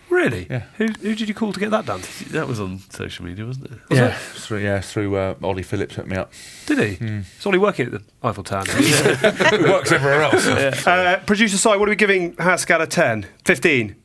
Really? Yeah. Who did you call to get that done? That was on social media, wasn't it? Through Ollie Phillips hooked me up. Did he? Is Ollie working at the Eiffel Tower now? He works everywhere else. Producer Si, what are we giving Haskell out of 10? 15?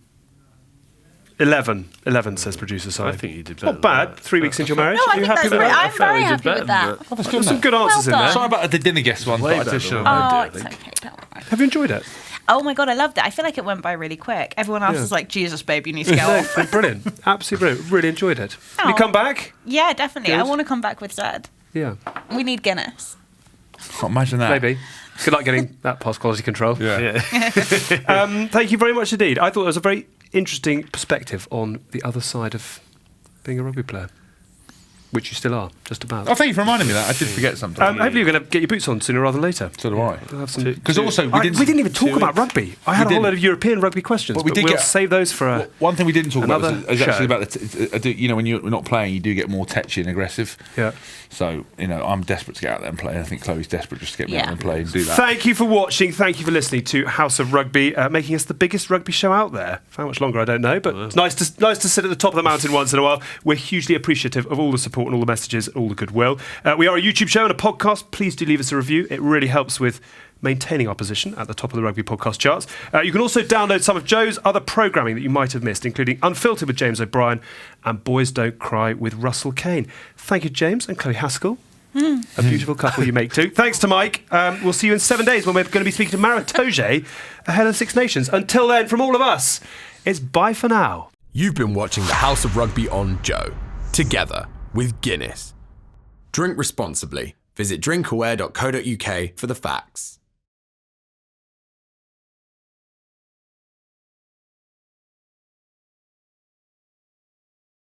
11. 11, says producer Si. I think you did better. Not bad. 3 weeks into your marriage. No, I are you think happy that's with great. that? I'm very happy with that. There's some good answers in Well there. done. Sorry about the dinner guest one. Way but I better just than should I have- Oh, I it's think. okay. Don't worry. Have you enjoyed it? Oh my God, I loved it. I feel like it went by really quick. Everyone else Yeah. was like, Jesus, babe, you need to go off. Brilliant. Absolutely brilliant. Really enjoyed it. Will you Oh. come back? Yeah, definitely. I Good. want to come back with Zed. Yeah. We need Guinness. Oh, imagine that. Maybe. Good luck getting that past quality control. Yeah. Thank you very much indeed. I thought it was a very interesting perspective on the other side of being a rugby player, which you still are, just about. Oh, thank you for reminding me of that. I did forget something. Hopefully you're going to get your boots on sooner rather than later. So do I. Because also we didn't even talk about rugby. I had a whole load of European rugby questions, but we'll save those for one thing we didn't talk about was actually show. about when you're not playing, you do get more tetchy and aggressive. Yeah. So I'm desperate to get out there and play. I think Chloe's desperate just to get me out there and play and do that. Thank you for watching. Thank you for listening to House of Rugby, making us the biggest rugby show out there. For how much longer, I don't know, but it's nice to sit at the top of the mountain once in a while. We're hugely appreciative of all the support and all the messages, all the goodwill. We are a YouTube show and a podcast. Please do leave us a review. It really helps with maintaining our position at the top of the rugby podcast charts. You can also download some of Joe's other programming that you might have missed, including Unfiltered with James O'Brien and Boys Don't Cry with Russell Kane. Thank you, James and Chloe Haskell. A beautiful couple you make too. Thanks to Mike. We'll see you in 7 days when we're going to be speaking to Mara Toje ahead of the Six Nations. Until then, from all of us, it's bye for now. You've been watching the House of Rugby on Joe, together with Guinness. Drink responsibly. Visit drinkaware.co.uk for the facts.